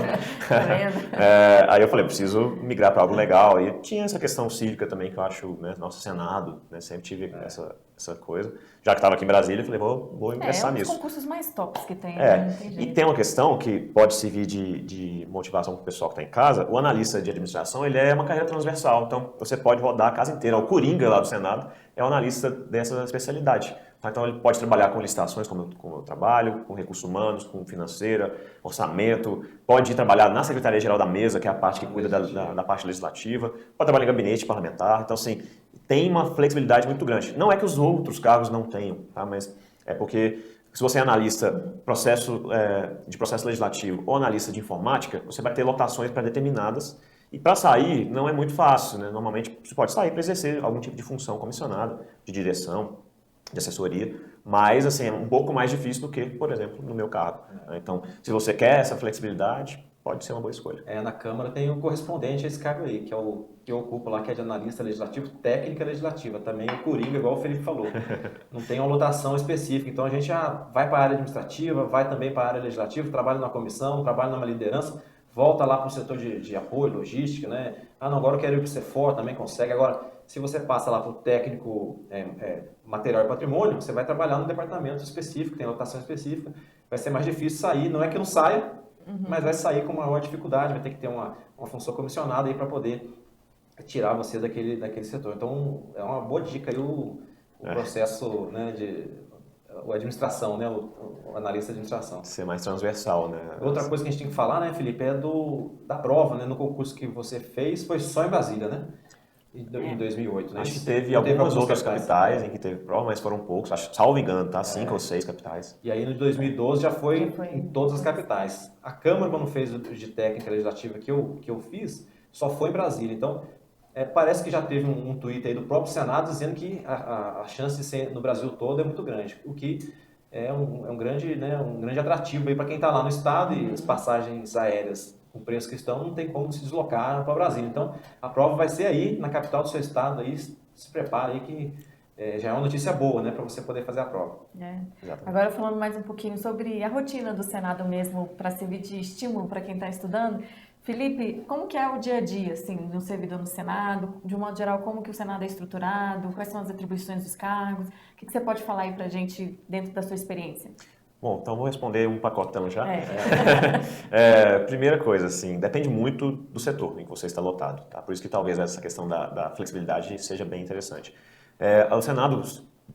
Tá vendo? aí eu falei, preciso migrar para algo legal. E tinha essa questão cívica também, que eu acho, né, nosso Senado, né, sempre tive essa coisa. Já que estava aqui em Brasília, eu falei, vou ingressar É um dos nisso. concursos mais tops que tem, né? Não tem E jeito. tem uma questão que pode servir de motivação para o pessoal que está em casa. O analista de administração, ele é uma carreira transversal, então você pode rodar a casa inteira. O Coringa lá do Senado é um analista dessa especialidade. Tá? Então ele pode trabalhar com licitações, como eu trabalho, com recursos humanos, com financeira, orçamento, pode ir trabalhar na Secretaria-Geral da Mesa, que é a parte que cuida da parte legislativa, pode trabalhar em gabinete parlamentar. Então, assim, tem uma flexibilidade muito grande. Não é que os outros cargos não tenham, tá? Mas é porque se você é analista de processo legislativo ou analista de informática, você vai ter lotações pré-determinadas e para sair não é muito fácil, né? Normalmente você pode sair para exercer algum tipo de função comissionada, de direção, de assessoria, mas assim, é um pouco mais difícil do que, por exemplo, no meu cargo. Né? Então, se você quer essa flexibilidade, pode ser uma boa escolha. Na Câmara tem um correspondente a esse cargo aí, que é o que eu ocupo lá, que é de analista legislativo, técnica legislativa. Também o Coringa, igual o Felipe falou. Não tem uma lotação específica. Então a gente já vai para a área administrativa, vai também para a área legislativa, trabalha na comissão, trabalha numa liderança, volta lá para o setor de apoio, logística, né? Ah, não, agora eu quero ir para o CEFOR, também consegue. Agora, se você passa lá para o técnico material e patrimônio, você vai trabalhar no departamento específico, tem lotação específica, vai ser mais difícil sair. Não é que não saia, mas vai sair com maior dificuldade, vai ter que ter uma função comissionada aí para poder tirar você daquele setor. Então, é uma boa dica aí o processo, né, a administração, né, o analista de administração. Ser mais transversal, né? Outra coisa que a gente tem que falar, né, Felipe, é da prova, né, no concurso que você fez, foi só em Brasília, né? Em 2008, né? Acho que teve algumas outras capitais em que teve prova, mas foram poucos, salvo engano, tá? 5 ou 6 capitais. E aí no 2012 já foi em todas as capitais. A Câmara, quando fez o de técnica legislativa que eu fiz, só foi em Brasília. Então, parece que já teve um tweet aí do próprio Senado dizendo que a chance de ser no Brasil todo é muito grande, o que é um grande atrativo aí para quem está lá no estado, e as passagens aéreas com preço que estão, não tem como se deslocar para Brasília. Então, a prova vai ser aí, na capital do seu estado, aí, se prepara aí que já é uma notícia boa, né, para você poder fazer a prova. Agora, falando mais um pouquinho sobre a rotina do Senado mesmo, para servir de estímulo para quem está estudando, Felipe, como que é o dia a dia, assim, no servidor no Senado? De um modo geral, como que o Senado é estruturado? Quais são as atribuições dos cargos? O que você pode falar aí para a gente dentro da sua experiência? Bom, então vou responder um pacotão já. Primeira coisa, assim, depende muito do setor em que você está lotado, tá? Por isso que talvez essa questão da flexibilidade seja bem interessante. O Senado,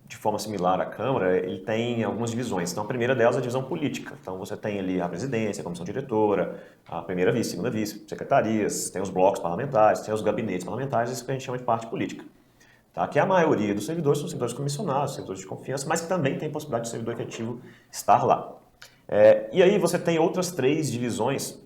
de forma similar à Câmara, ele tem algumas divisões. Então, a primeira delas é a divisão política. Então, você tem ali a presidência, a comissão diretora, a primeira vice, segunda vice, secretarias, tem os blocos parlamentares, tem os gabinetes parlamentares, isso que a gente chama de parte política. Tá? Que a maioria dos servidores são servidores comissionados, servidores de confiança, mas que também tem possibilidade de servidor efetivo estar lá. E aí você tem outras 3 divisões,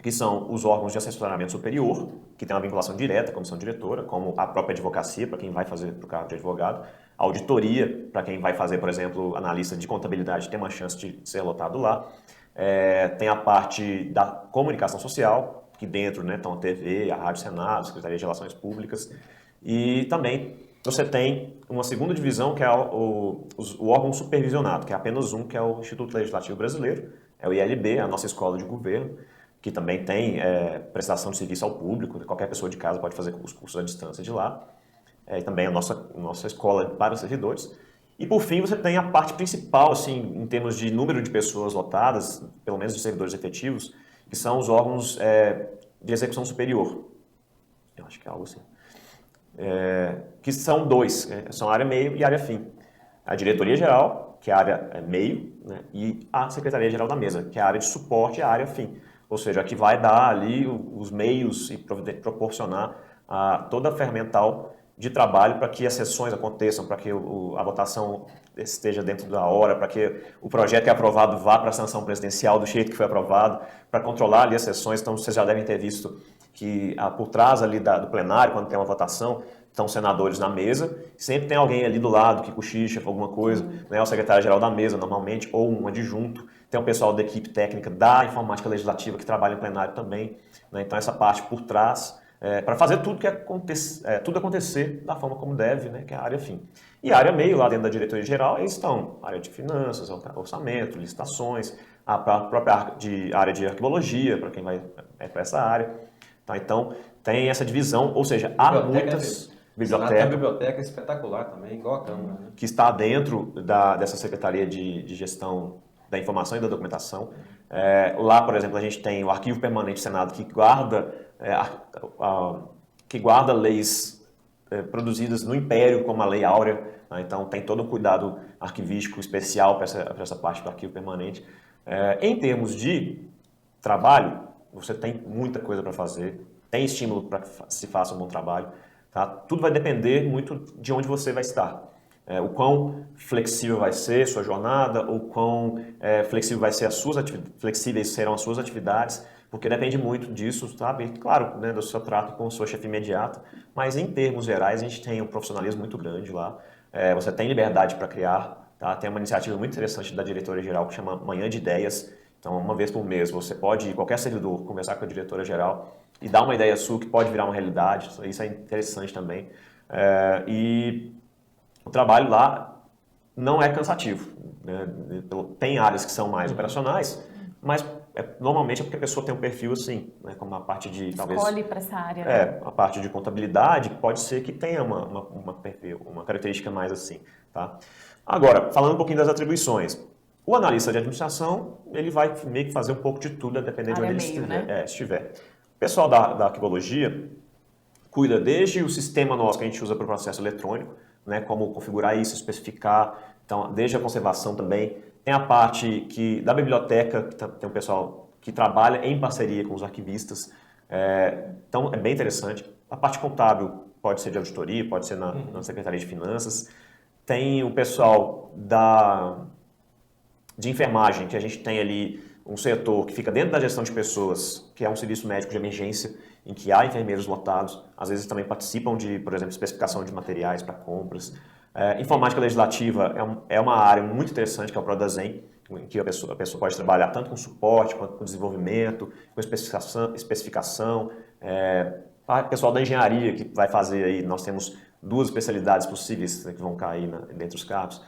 que são os órgãos de assessoramento superior, que tem uma vinculação direta à comissão diretora, como a própria advocacia, para quem vai fazer para o cargo de advogado, a auditoria, para quem vai fazer, por exemplo, analista de contabilidade, tem uma chance de ser lotado lá. Tem a parte da comunicação social, que dentro, né, estão a TV, a Rádio Senado, a Secretaria de Relações Públicas, e também você tem uma segunda divisão, que é o órgão supervisionado, que é apenas um, que é o Instituto Legislativo Brasileiro, é o ILB, a nossa escola de governo, que também tem prestação de serviço ao público, qualquer pessoa de casa pode fazer os cursos à distância de lá, e também a nossa escola para os servidores. E por fim você tem a parte principal, assim, em termos de número de pessoas lotadas, pelo menos de servidores efetivos, que são os órgãos de execução superior. Eu acho que é algo assim. Que são 2, são a área meio e a área fim. A diretoria geral, que é a área meio, né, e a secretaria geral da mesa, que é a área de suporte e a área fim. Ou seja, a que vai dar ali os meios e proporcionar toda a ferramental de trabalho para que as sessões aconteçam, para que a votação esteja dentro da hora, para que o projeto que é aprovado vá para a sanção presidencial do jeito que foi aprovado, para controlar ali as sessões. Então, vocês já devem ter visto que por trás ali do plenário, quando tem uma votação, estão senadores na mesa, sempre tem alguém ali do lado que cochicha alguma coisa, né? O secretário-geral da mesa, normalmente, ou um adjunto. Tem o pessoal da equipe técnica da informática legislativa que trabalha em plenário também, né? Então, essa parte por trás para fazer tudo acontecer da forma como deve, né, que é a área fim. E a área meio, lá dentro da diretoria geral, aí estão a área de finanças, orçamento, licitações, a própria área de arquivologia, para quem vai para essa área. Tá? Então, tem essa divisão, ou seja, há muitas bibliotecas. Tem uma biblioteca espetacular também, igual a Câmara. Né? Que está dentro dessa Secretaria de Gestão da Informação e da Documentação. Lá, por exemplo, a gente tem o Arquivo Permanente do Senado, que guarda leis produzidas no Império, como a Lei Áurea. Né? Então, tem todo um cuidado arquivístico especial para essa parte do Arquivo Permanente. Em termos de trabalho, você tem muita coisa para fazer, tem estímulo para que se faça um bom trabalho. Tá? Tudo vai depender muito de onde você vai estar. O quão flexível vai ser sua jornada, o quão flexíveis serão as suas atividades, porque depende muito disso, sabe? Claro, né, do seu trato com sua chefe imediata, mas em termos gerais a gente tem um profissionalismo muito grande lá. Você tem liberdade para criar, tá? Tem uma iniciativa muito interessante da diretoria-geral que chama Manhã de Ideias. Então, uma vez por mês, você pode ir, qualquer servidor, conversar com a diretora-geral e dar uma ideia sua que pode virar uma realidade. Isso é interessante também. E o trabalho lá não é cansativo. Né? Tem áreas que são mais operacionais, mas normalmente é porque a pessoa tem um perfil assim, né? Como a parte de... Escolhe para essa área. Né? A parte de contabilidade pode ser que tenha uma característica mais assim. Tá? Agora, falando um pouquinho das atribuições. O analista de administração, ele vai meio que fazer um pouco de tudo, dependendo de onde ele estiver. O pessoal da arquivologia cuida desde o sistema nosso que a gente usa para o processo eletrônico, né, como configurar isso, especificar, então, desde a conservação também. Tem a parte da biblioteca, que tem um pessoal que trabalha em parceria com os arquivistas, então é bem interessante. A parte contábil pode ser de auditoria, pode ser na Secretaria de Finanças. Tem o pessoal de enfermagem, que a gente tem ali um setor que fica dentro da gestão de pessoas, que é um serviço médico de emergência, em que há enfermeiros lotados, às vezes também participam de, por exemplo, especificação de materiais para compras. Informática legislativa é uma área muito interessante, que é o Prodazem, em que a pessoa pode trabalhar tanto com suporte, quanto com desenvolvimento, com especificação. Pessoal da engenharia, que vai fazer aí, nós temos 2 especialidades possíveis, né, que vão cair dentre os cargos.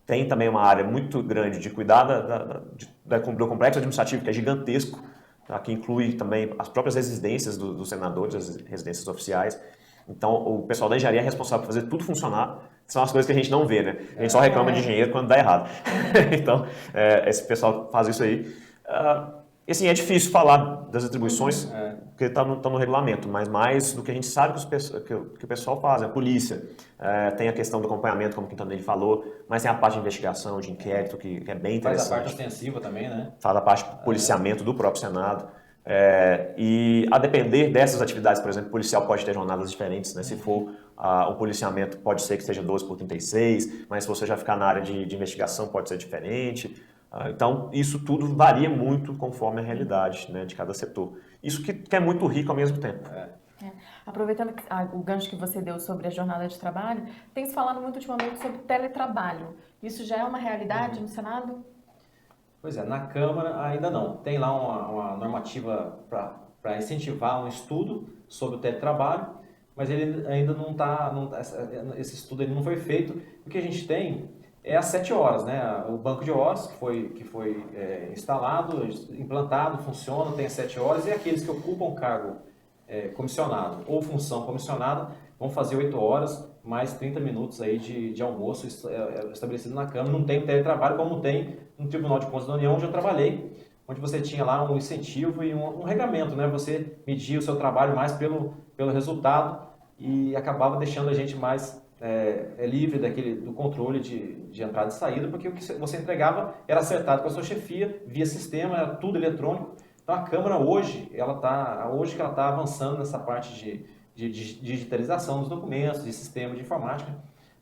Tem também uma área muito grande de cuidar do complexo administrativo, que é gigantesco, tá? Que inclui também as próprias residências dos senadores, as residências oficiais. Então, o pessoal da engenharia é responsável por fazer tudo funcionar. São as coisas que a gente não vê, né? A gente só reclama de engenheiro quando dá errado. Então, esse pessoal faz isso aí. Assim, é difícil falar das atribuições, porque está no regulamento, mas mais do que a gente sabe que o pessoal faz. A polícia tem a questão do acompanhamento, como o Quintanilha falou, mas tem a parte de investigação, de inquérito, que é bem interessante. Faz a parte ostensiva também, né? Faz a parte de policiamento do próprio Senado. E a depender dessas atividades, por exemplo, o policial pode ter jornadas diferentes, né? Se for um policiamento, pode ser que seja 12/36, mas se você já ficar na área de investigação, pode ser diferente. Então, isso tudo varia muito conforme a realidade, né, de cada setor. Isso que é muito rico ao mesmo tempo. Aproveitando o gancho que você deu sobre a jornada de trabalho, tem se falado muito ultimamente sobre teletrabalho. Isso já é uma realidade no Senado? Pois é, na Câmara ainda não. Tem lá uma normativa para incentivar um estudo sobre o teletrabalho, mas ele ainda não está, esse estudo ele não foi feito. O que a gente tem é às 7 horas, né? O banco de horas que foi instalado, implantado, funciona, tem às 7 horas, e aqueles que ocupam cargo comissionado ou função comissionada vão fazer 8 horas, mais 30 minutos aí de almoço estabelecido na Câmara. Não tem teletrabalho como tem no Tribunal de Contas da União, onde eu trabalhei, onde você tinha lá um incentivo e um regramento, né? Você media o seu trabalho mais pelo resultado e acabava deixando a gente mais livre do controle de entrada e saída, porque o que você entregava era acertado com a sua chefia, via sistema, era tudo eletrônico. Então a Câmara hoje que ela está avançando nessa parte de digitalização dos documentos, de sistema de informática.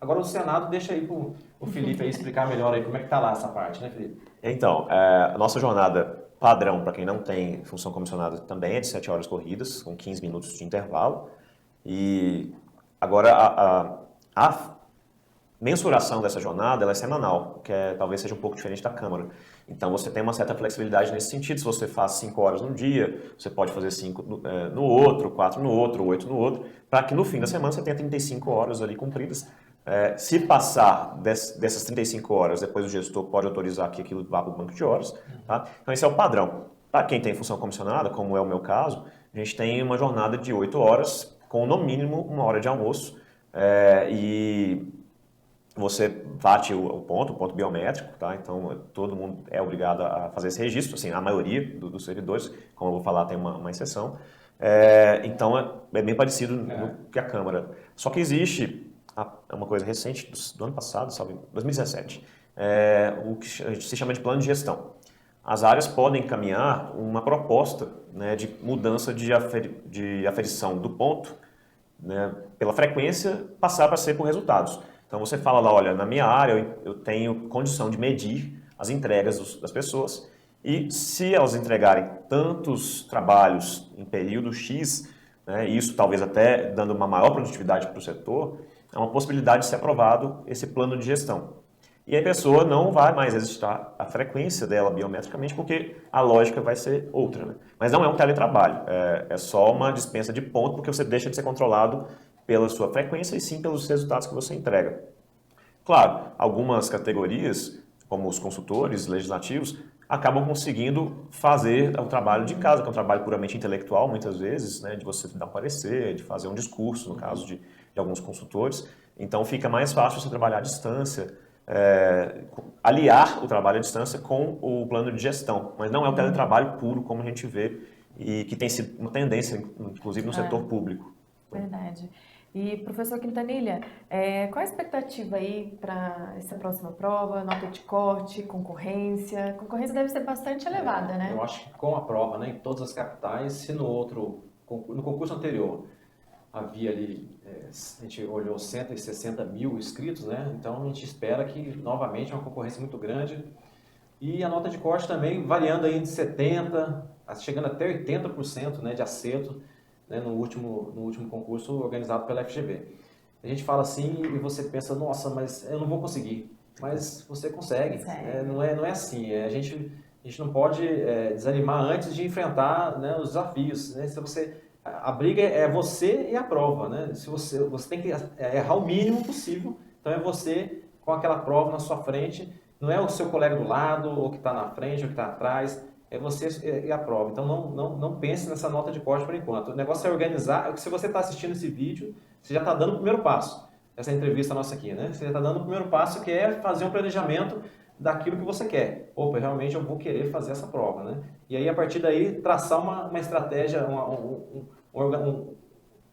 Agora o Senado deixa aí para o Felipe aí explicar melhor aí como é que está lá essa parte, né, Felipe? Então, a nossa jornada padrão, para quem não tem função comissionada, também é de 7 horas corridas, com 15 minutos de intervalo. E agora mensuração dessa jornada ela é semanal, que talvez seja um pouco diferente da Câmara. Então você tem uma certa flexibilidade nesse sentido. Se você faz 5 horas num dia, você pode fazer 5 no outro, 4 no outro, 8 no outro, para que no fim da semana você tenha 35 horas ali cumpridas. Se passar dessas 35 horas, depois o gestor pode autorizar que aquilo vá para o banco de horas. Tá? Então esse é o padrão. Para quem tem função comissionada, como é o meu caso, a gente tem uma jornada de 8 horas, com no mínimo 1 hora de almoço, e você bate o ponto biométrico, tá? Então todo mundo é obrigado a fazer esse registro, assim, a maioria dos servidores, como eu vou falar, tem uma exceção. Então é bem parecido com que a Câmara. Só que existe uma coisa recente do ano passado, sabe, 2017, o que a gente se chama de plano de gestão. As áreas podem encaminhar uma proposta, né, de mudança de aferição do ponto, né, pela frequência, passar para ser por resultados. Então você fala lá, olha, na minha área eu tenho condição de medir as entregas das pessoas e se elas entregarem tantos trabalhos em período X, né, isso talvez até dando uma maior produtividade para o setor, é uma possibilidade de ser aprovado esse plano de gestão. E a pessoa não vai mais registrar a frequência dela biometricamente, porque a lógica vai ser outra. Né? Mas não é um teletrabalho, é só uma dispensa de ponto, porque você deixa de ser controlado pela sua frequência e sim pelos resultados que você entrega. Claro, algumas categorias, como os consultores legislativos, acabam conseguindo fazer o trabalho de casa, que é um trabalho puramente intelectual, muitas vezes, né, de você dar um parecer, de fazer um discurso, no caso de alguns consultores. Então fica mais fácil você trabalhar à distância, aliar o trabalho à distância com o plano de gestão, mas não é o teletrabalho puro como a gente vê e que tem sido uma tendência, inclusive no setor público. Verdade. E, professor Quintanilha, qual a expectativa aí para essa próxima prova, nota de corte, concorrência? A concorrência deve ser bastante elevada, né? Eu acho que com a prova, né, em todas as capitais, se no concurso anterior havia ali, a gente olhou 160 mil inscritos, né? Então a gente espera que novamente é uma concorrência muito grande. E a nota de corte também variando aí de 70%, chegando até 80%, né, de acerto, né, no último concurso organizado pela FGV. A gente fala assim e você pensa, nossa, mas eu não vou conseguir. Mas você consegue. Não é assim. A gente não pode desanimar antes de enfrentar, né, os desafios. Né? A briga é você e a prova, né? Se você tem que errar o mínimo possível. Então é você com aquela prova na sua frente, não é o seu colega do lado, ou que está na frente, ou que está atrás, é você e a prova. Então não pense nessa nota de corte por enquanto. O negócio é organizar. Se você está assistindo esse vídeo, você já está dando o primeiro passo. Essa entrevista nossa aqui, né? Você já está dando o primeiro passo, que é fazer um planejamento daquilo que você quer. Opa, realmente eu vou querer fazer essa prova, né? E aí, a partir daí, traçar uma estratégia,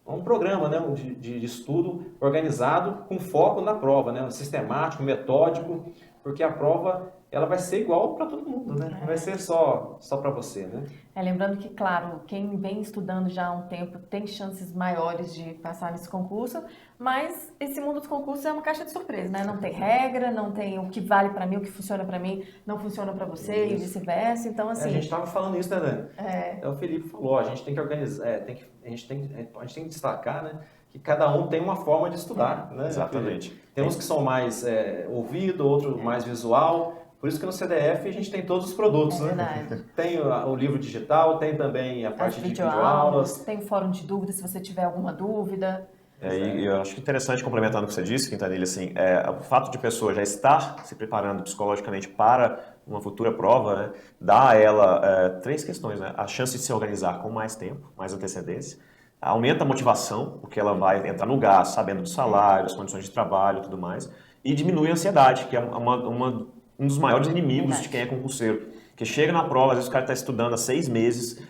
um programa, né, de estudo organizado com foco na prova, né, sistemático, metódico, porque a prova ela vai ser igual para todo mundo, né? Não vai ser só para você, né? Lembrando que, claro, quem vem estudando já há um tempo tem chances maiores de passar nesse concurso, mas esse mundo dos concursos é uma caixa de surpresa, né? Não tem regra, não tem o que vale para mim, o que funciona para mim, não funciona para você e vice-versa. Então, assim... a gente estava falando isso, né, Dani? O Felipe falou, a gente tem que organizar, a gente tem que destacar, né? Que cada um tem uma forma de estudar, né? Exatamente. Temos que são mais ouvido, outros mais visual. Por isso que no CDF a gente tem todos os produtos, né? Verdade. Tem o livro digital, tem também a parte de videoaulas. Tem o fórum de dúvidas, se você tiver alguma dúvida. E eu acho que interessante, complementando o que você disse, Quintanilha, assim, o fato de a pessoa já estar se preparando psicologicamente para uma futura prova, né, dá a ela 3 questões, né? A chance de se organizar com mais tempo, mais antecedência, aumenta a motivação, porque ela vai entrar no gasto, sabendo do salário, as condições de trabalho e tudo mais, e diminui a ansiedade, que é um dos maiores inimigos de quem é concurseiro. Que chega na prova, às vezes o cara está estudando há 6 meses,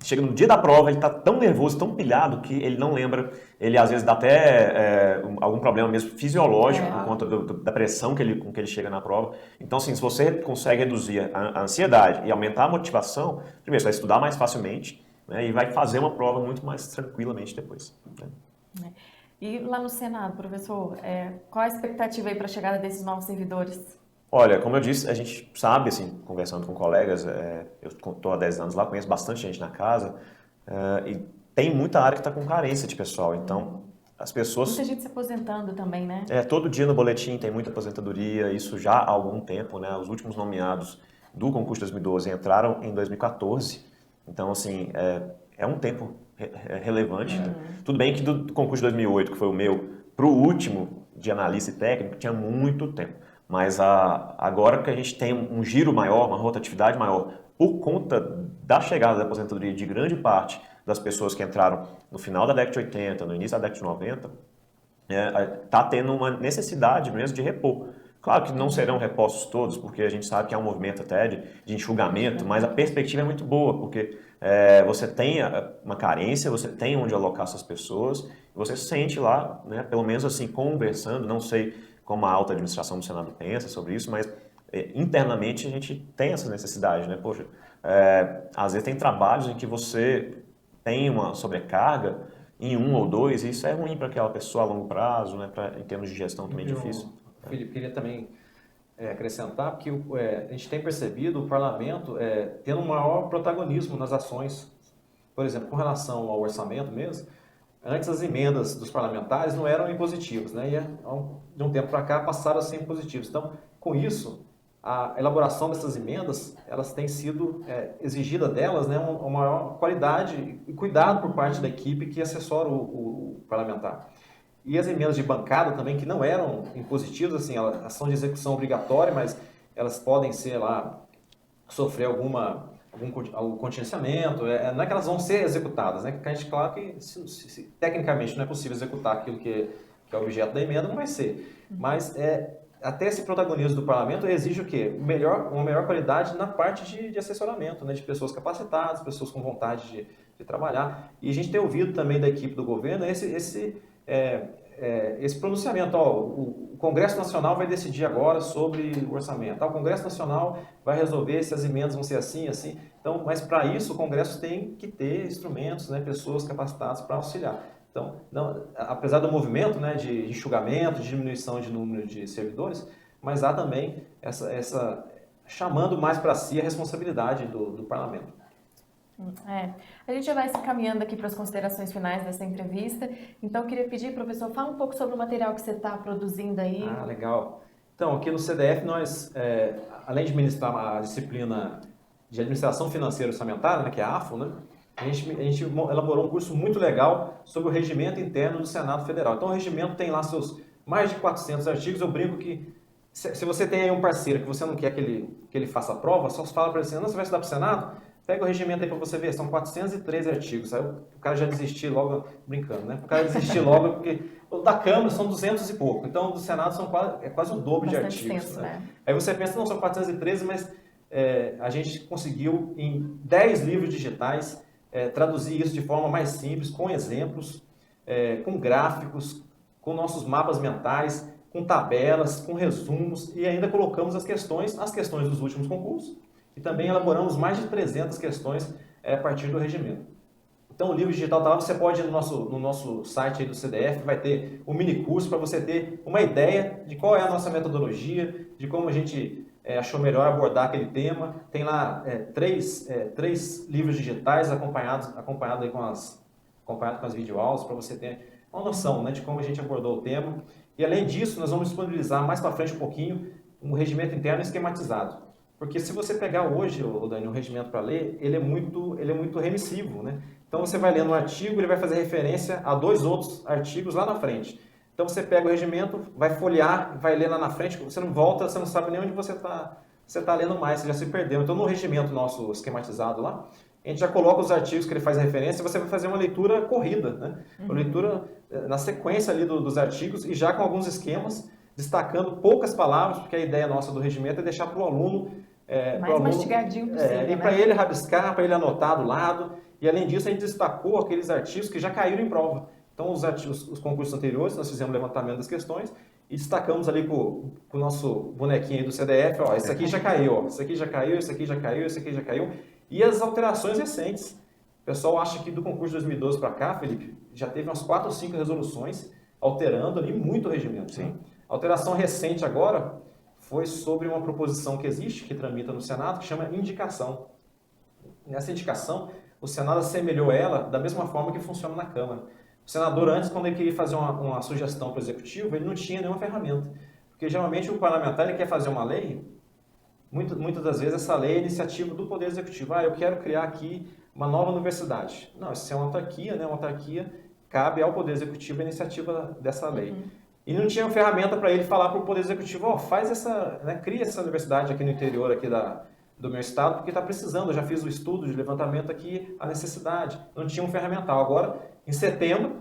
chega no dia da prova, ele está tão nervoso, tão pilhado, que ele não lembra, ele às vezes dá até algum problema mesmo fisiológico por conta da pressão com que ele chega na prova. Então, assim, se você consegue reduzir a ansiedade e aumentar a motivação, primeiro, você vai estudar mais facilmente, né, e vai fazer uma prova muito mais tranquilamente depois. Né? E lá no Senado, professor, qual a expectativa aí para a chegada desses novos servidores? Olha, como eu disse, a gente sabe, assim, conversando com colegas, eu estou há 10 anos lá, conheço bastante gente na casa, e tem muita área que está com carência de pessoal. Então, as pessoas... Muita gente se aposentando também, né? Todo dia no boletim tem muita aposentadoria, isso já há algum tempo, né? Os últimos nomeados do concurso de 2012 entraram em 2014, então, assim, é um tempo relevante. Né? Tudo bem que do concurso de 2008, que foi o meu, para o último de analista e técnico, tinha muito tempo. Mas agora que a gente tem um giro maior, uma rotatividade maior, por conta da chegada da aposentadoria de grande parte das pessoas que entraram no final da década de 80, no início da década de 90, está tendo uma necessidade mesmo de repor. Claro que não serão repostos todos, porque a gente sabe que há um movimento até de enxugamento, mas a perspectiva é muito boa, porque você tem uma carência, você tem onde alocar essas pessoas, você se sente lá, né, pelo menos assim, conversando, não sei como a alta administração do Senado pensa sobre isso, mas internamente a gente tem essa necessidade, né? Poxa, às vezes tem trabalhos em que você tem uma sobrecarga em um ou dois, e isso é ruim para aquela pessoa a longo prazo, né? Em termos de gestão também é difícil. Felipe, queria também acrescentar, porque a gente tem percebido o parlamento tendo um maior protagonismo nas ações. Por exemplo, com relação ao orçamento mesmo, antes as emendas dos parlamentares não eram impositivas, né? E de um tempo para cá passaram a ser impositivas. Então, com isso, a elaboração dessas emendas, elas têm sido exigida delas, né, uma maior qualidade e cuidado por parte da equipe que assessora o parlamentar. E as emendas de bancada também, que não eram impositivas, assim, elas são de execução obrigatória, mas elas podem ser lá, sofrer algum contingenciamento, não é que elas vão ser executadas, né? Porque a gente, claro que tecnicamente não é possível executar aquilo que é objeto da emenda, não vai ser. Mas até esse protagonismo do parlamento exige o quê? Uma melhor qualidade na parte de assessoramento, né? De pessoas capacitadas, pessoas com vontade de trabalhar. E a gente tem ouvido também da equipe do governo esse pronunciamento, o Congresso Nacional vai decidir agora sobre o orçamento, o Congresso Nacional vai resolver se as emendas vão ser assim, assim. Então, mas para isso o Congresso tem que ter instrumentos, né, pessoas capacitadas para auxiliar. Então, apesar do movimento, né, de enxugamento, de diminuição de número de servidores, mas há também essa chamando mais para si a responsabilidade do parlamento. A gente já vai se caminhando aqui para as considerações finais dessa entrevista, então eu queria pedir, professor, fala um pouco sobre o material que você está produzindo aí. Legal. Então, aqui no CDF nós, além de ministrar a disciplina de Administração Financeira e Orçamentária, né, que é a AFO, né, a gente elaborou um curso muito legal sobre o regimento interno do Senado Federal. Então, o regimento tem lá seus mais de 400 artigos, eu brinco que se você tem aí um parceiro que você não quer que ele faça a prova, só fala para ele assim, não, você vai estudar para o Senado? Pega o regimento aí para você ver, são 413 artigos. Aí o cara já desistiu logo, brincando, né? O cara desistiu logo porque o da Câmara são 200 e pouco, então do Senado são quase o dobro de artigos. Extenso, né? Aí você pensa, não, são 413, mas a gente conseguiu em 10 livros digitais traduzir isso de forma mais simples, com exemplos, com gráficos, com nossos mapas mentais, com tabelas, com resumos e ainda colocamos as questões dos últimos concursos. E também elaboramos mais de 300 questões a partir do regimento. Então o livro digital está lá, você pode ir no nosso site aí do CDF, vai ter um mini curso para você ter uma ideia de qual é a nossa metodologia, de como a gente achou melhor abordar aquele tema. Tem lá três livros digitais acompanhado aí com as videoaulas para você ter uma noção, né, de como a gente abordou o tema. E além disso, nós vamos disponibilizar mais para frente um pouquinho um regimento interno esquematizado. Porque se você pegar hoje, Dani, um regimento para ler, ele é muito remissivo, né? Então você vai lendo um artigo, ele vai fazer referência a 2 outros artigos lá na frente. Então você pega o regimento, vai folhear, vai ler lá na frente, você não volta, você não sabe nem onde você está lendo mais, você já se perdeu. Então no regimento nosso esquematizado lá, a gente já coloca os artigos que ele faz referência e você vai fazer uma leitura corrida, né? Uma leitura na sequência ali dos artigos e já com alguns esquemas, destacando poucas palavras, porque a ideia nossa do regimento é deixar para o aluno mais mastigadinho possível, e para ele rabiscar, para ele anotar do lado. E além disso, a gente destacou aqueles artigos que já caíram em prova. Então, os concursos anteriores, nós fizemos levantamento das questões e destacamos ali com o nosso bonequinho aí do CDF, ó, esse aqui já caiu, ó, esse aqui já caiu, esse aqui já caiu, esse aqui já caiu. E as alterações recentes. O pessoal acha que do concurso de 2012 para cá, Felipe, já teve umas 4 ou 5 resoluções alterando ali muito o regimento. Sim. Né? A alteração recente agora foi sobre uma proposição que existe, que tramita no Senado, que chama indicação. Nessa indicação, o Senado assemelhou ela da mesma forma que funciona na Câmara. O senador, antes, quando ele queria fazer uma sugestão para o executivo, ele não tinha nenhuma ferramenta. Porque geralmente o parlamentar ele quer fazer uma lei, muitas das vezes essa lei é iniciativa do Poder Executivo. Eu quero criar aqui uma nova universidade. Não, isso é uma autarquia, né? Uma autarquia cabe ao Poder Executivo a iniciativa dessa lei. E não tinha ferramenta para ele falar para o Poder Executivo, faz essa, né, cria essa universidade aqui no interior aqui do meu estado, porque está precisando, eu já fiz o estudo de levantamento aqui, a necessidade. Não tinha um ferramental. Agora, em setembro,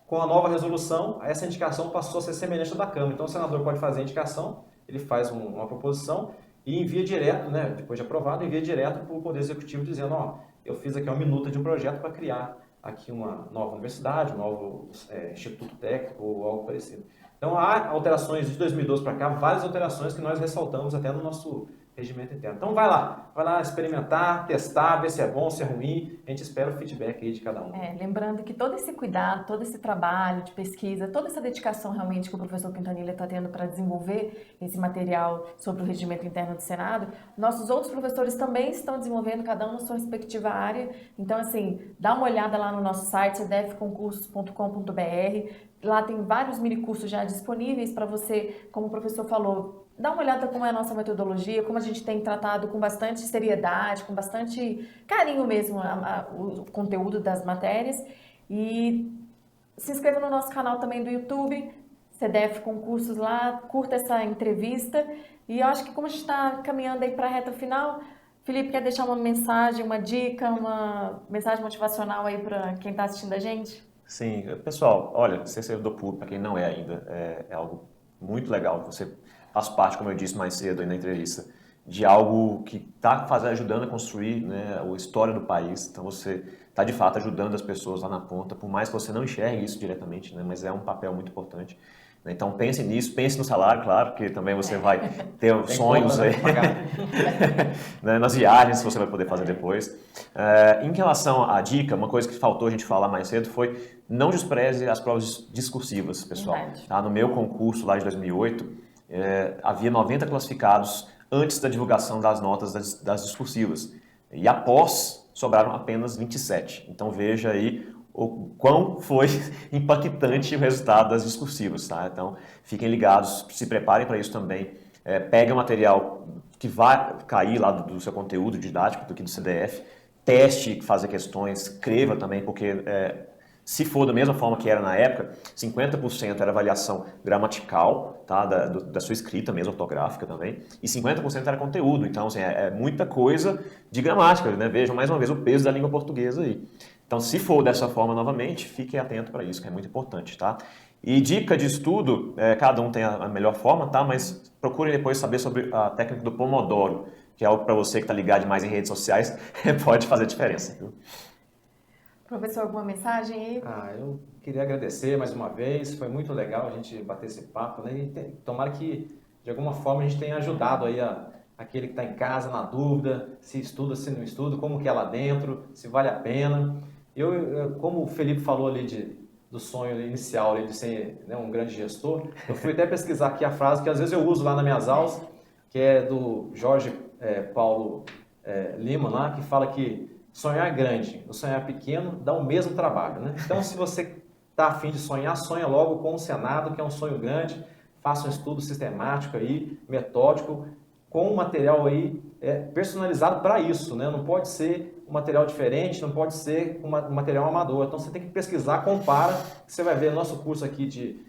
com a nova resolução, essa indicação passou a ser semelhante à da Câmara. Então, o senador pode fazer a indicação, ele faz uma proposição e envia direto, né, depois de aprovado, envia direto para o Poder Executivo dizendo, eu fiz aqui uma minuta de um projeto para criar aqui uma nova universidade, um novo instituto técnico ou algo parecido. Então, há alterações de 2012 para cá, várias alterações que nós ressaltamos até no nosso regimento interno. Então, vai lá experimentar, testar, ver se é bom, se é ruim. A gente espera o feedback aí de cada um. Lembrando que todo esse cuidado, todo esse trabalho de pesquisa, toda essa dedicação realmente que o professor Quintanilha está tendo para desenvolver esse material sobre o regimento interno do Senado, nossos outros professores também estão desenvolvendo, cada um na sua respectiva área. Então, assim, dá uma olhada lá no nosso site, cdfconcursos.com.br. Lá tem vários minicursos já disponíveis para você, como o professor falou, dá uma olhada como é a nossa metodologia, como a gente tem tratado com bastante seriedade, com bastante carinho mesmo o conteúdo das matérias. E se inscreva no nosso canal também do YouTube, CDF Concursos lá, curta essa entrevista. E eu acho que como a gente está caminhando aí para a reta final, Felipe quer deixar uma mensagem, uma dica, uma mensagem motivacional aí para quem está assistindo a gente? Sim, pessoal, olha, ser servidor público, para quem não é ainda, é algo muito legal. Você faz parte, como eu disse mais cedo aí na entrevista, de algo que está ajudando a construir, né, a história do país. Então você está de fato ajudando as pessoas lá na ponta, por mais que você não enxergue isso diretamente, né, mas é um papel muito importante. Então pense nisso, pense no salário, claro, porque também você vai ter sonhos aí, né, nas viagens que você vai poder fazer depois. Em relação à dica, uma coisa que faltou a gente falar mais cedo foi não despreze as provas discursivas, pessoal. Tá? No meu concurso lá de 2008, havia 90 classificados antes da divulgação das notas das discursivas. E após, sobraram apenas 27. Então veja aí o quão foi impactante o resultado das discursivas. Tá? Então fiquem ligados, se preparem para isso também. Pegue o material que vai cair lá do seu conteúdo didático, do CDF, teste, fazer questões, escreva também, porque se for da mesma forma que era na época, 50% era avaliação gramatical, tá? da sua escrita mesmo, ortográfica também, e 50% era conteúdo. Então, assim, é muita coisa de gramática, né? Vejam mais uma vez o peso da língua portuguesa aí. Então, se for dessa forma novamente, fique atento para isso, que é muito importante, tá? E dica de estudo, cada um tem a melhor forma, tá? Mas procure depois saber sobre a técnica do Pomodoro, que é algo para você que está ligado mais em redes sociais, pode fazer diferença, viu? Professor, alguma mensagem aí? Eu queria agradecer mais uma vez, foi muito legal a gente bater esse papo, né? E tomara que, de alguma forma, a gente tenha ajudado aí aquele que está em casa, na dúvida, se estuda, se não estuda, como que é lá dentro, se vale a pena. Como o Felipe falou ali do sonho inicial ali de ser, né, um grande gestor, eu fui até pesquisar aqui a frase que às vezes eu uso lá nas minhas aulas, que é do Jorge Paulo Lima, lá, que fala que sonhar grande, o sonhar pequeno dá o mesmo trabalho, né? Então, se você está a fim de sonhar, sonha logo com o Senado, que é um sonho grande, faça um estudo sistemático aí, metódico, com um material aí personalizado para isso, né? Não pode ser um material diferente, não pode ser um material amador. Então, você tem que pesquisar, compara, você vai ver nosso curso aqui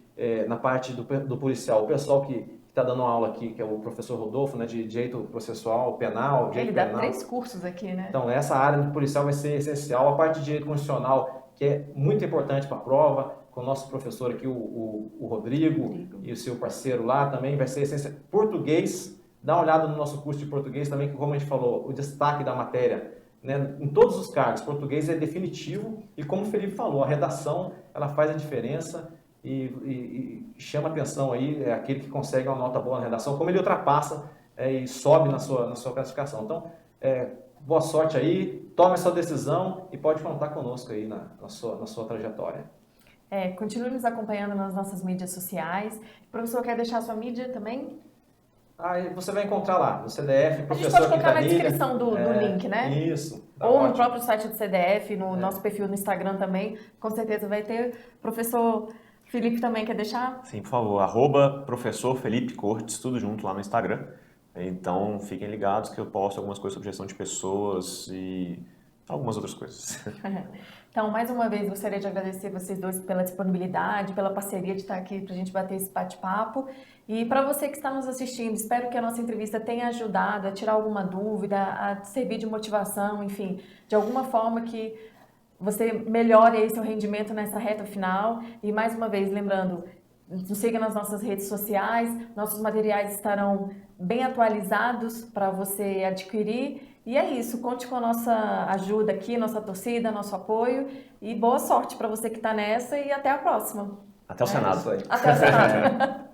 na parte do policial, o pessoal que está dando aula aqui, que é o professor Rodolfo, né, de direito processual, penal, direito Ele dá penal. 3 cursos aqui, né? Então, essa área do policial vai ser essencial. A parte de direito constitucional, que é muito importante para a prova, com o nosso professor aqui, o Rodrigo, e o seu parceiro lá também, vai ser essencial. Português, dá uma olhada no nosso curso de português também, que como a gente falou, o destaque da matéria, né, em todos os cargos, português é definitivo, e como o Felipe falou, a redação, ela faz a diferença, e chama atenção aí, aquele que consegue uma nota boa na redação, como ele ultrapassa e sobe na sua classificação. Então, boa sorte aí, tome a sua decisão e pode contar conosco aí na sua trajetória. Continue nos acompanhando nas nossas mídias sociais. O professor quer deixar a sua mídia também? Aí você vai encontrar lá, no CDF, A professor gente pode colocar na Quintanilha. descrição do link, né? Isso. Tá Ou no ótimo. próprio site do CDF, no nosso perfil no Instagram também, com certeza vai ter. Professor Felipe também quer deixar? Sim, por favor, @professor Felipe Cortes, tudo junto lá no Instagram. Então, fiquem ligados que eu posto algumas coisas sobre gestão de pessoas e algumas outras coisas. Então, mais uma vez, gostaria de agradecer vocês dois pela disponibilidade, pela parceria de estar aqui para a gente bater esse bate-papo. E para você que está nos assistindo, espero que a nossa entrevista tenha ajudado a tirar alguma dúvida, a servir de motivação, enfim, de alguma forma que você melhore aí seu rendimento nessa reta final. E mais uma vez, lembrando, nos siga nas nossas redes sociais, nossos materiais estarão bem atualizados para você adquirir. E é isso, conte com a nossa ajuda aqui, nossa torcida, nosso apoio e boa sorte para você que está nessa e até a próxima. Até o Senado. Isso aí. Até o Senado.